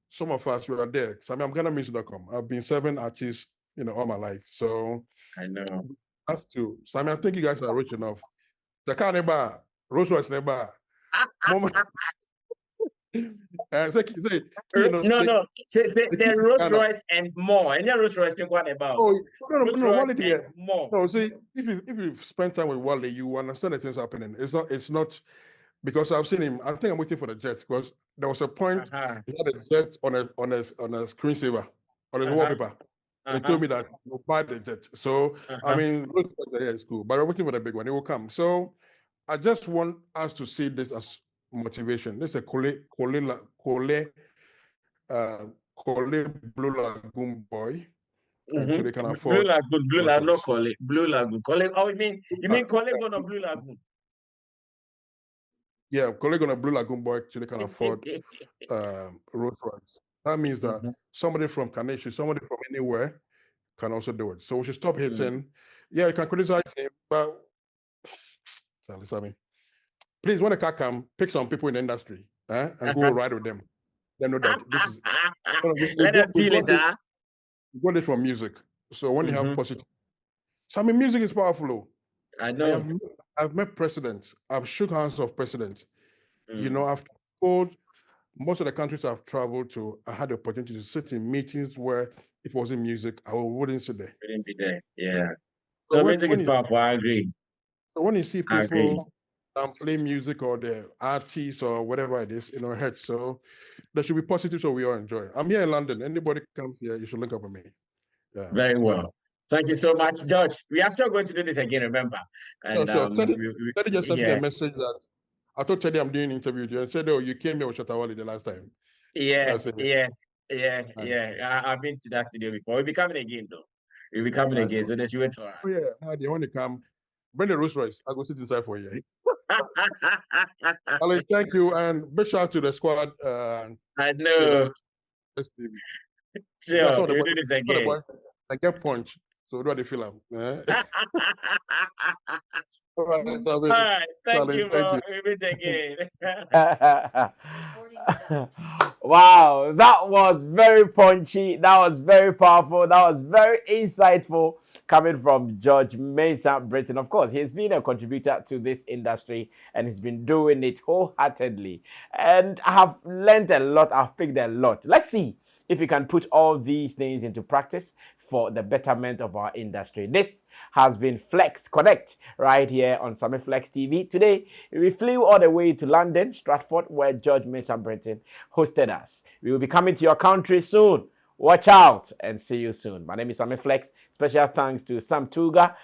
some of us were there. So I mean, I'm GhanaMusic.com. I've been serving artists, all my life. So I know. Have to. So I mean, I think you guys are rich enough. The car never, Rolls Royce never. No. Say the Rolls Royce and more. And your Rolls Royce think what about? Oh no, Wally, more. No, see, if you spend time with Wally, you understand the things happening. It's not because I've seen him. I think I'm waiting for the jet because there was a point he had a jet on a screensaver on his wallpaper. And he told me that we'll buy the jet. So I mean, it's cool, but we're waiting for the big one. It will come. So I just want us to see this as motivation. This is a Blue Lagoon boy. Until they can afford Blue Lagoon, not Blue Lagoon. Oh, you mean Kole on a Blue Lagoon? Yeah, colleague on a Blue Lagoon boy actually can afford Rolls Royce. That means that somebody from Kaneshi, somebody from anywhere can also do it. So we should stop hating. Yeah, you can criticize him, but please, when the car come, pick some people in the industry and go ride with them. They know that this is. Let them feel it, huh? We got it from music. So when you have positive. So I mean, music is powerful. I know. I've met presidents. I've shook hands of presidents. I've told most of the countries I've traveled to, I had the opportunity to sit in meetings where if it wasn't music, I wouldn't sit there. Wouldn't be there. Yeah. So music is powerful. I agree. So when you see people play music or the artists or whatever it is, it hurts. So there should be positive so we all enjoy. I'm here in London. Anybody comes here, you should link up with me. Yeah. Very well. Thank you so much, George. We are still going to do this again, remember? And, sure. Tetteh just sent me a message that I told Tetteh I'm doing an interview with you and said, oh, you came here with Shatawali the last time. Yeah. I've been to that studio before. We'll be coming again, though. We'll be coming again, so that you wait for us. Oh, yeah. Now, they want to come. Bring the Rolls Royce. I'll go sit inside for you. Ali, thank you, and big shout out to the squad. I know. STV. Sure, you do this again. I get punch, so what do you feel? All right, All right, thank you for it again. Wow, that was very punchy. That was very powerful. That was very insightful coming from George Britton. Of course, he's been a contributor to this industry and he's been doing it wholeheartedly. And I have learned a lot. I've picked a lot. Let's see if we can put all these things into practice for the betterment of our industry. This has been Flex Connect right here on Sammy Flex TV. Today, we flew all the way to London, Stratford, where George Britton hosted us. We will be coming to your country soon. Watch out and see you soon. My name is Sammy Flex. Special thanks to Sam Tuga,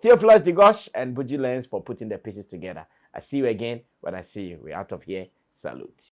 Theophilus Digosh, and Buji Lens for putting the pieces together. I see you again when I see you. We're out of here. Salute.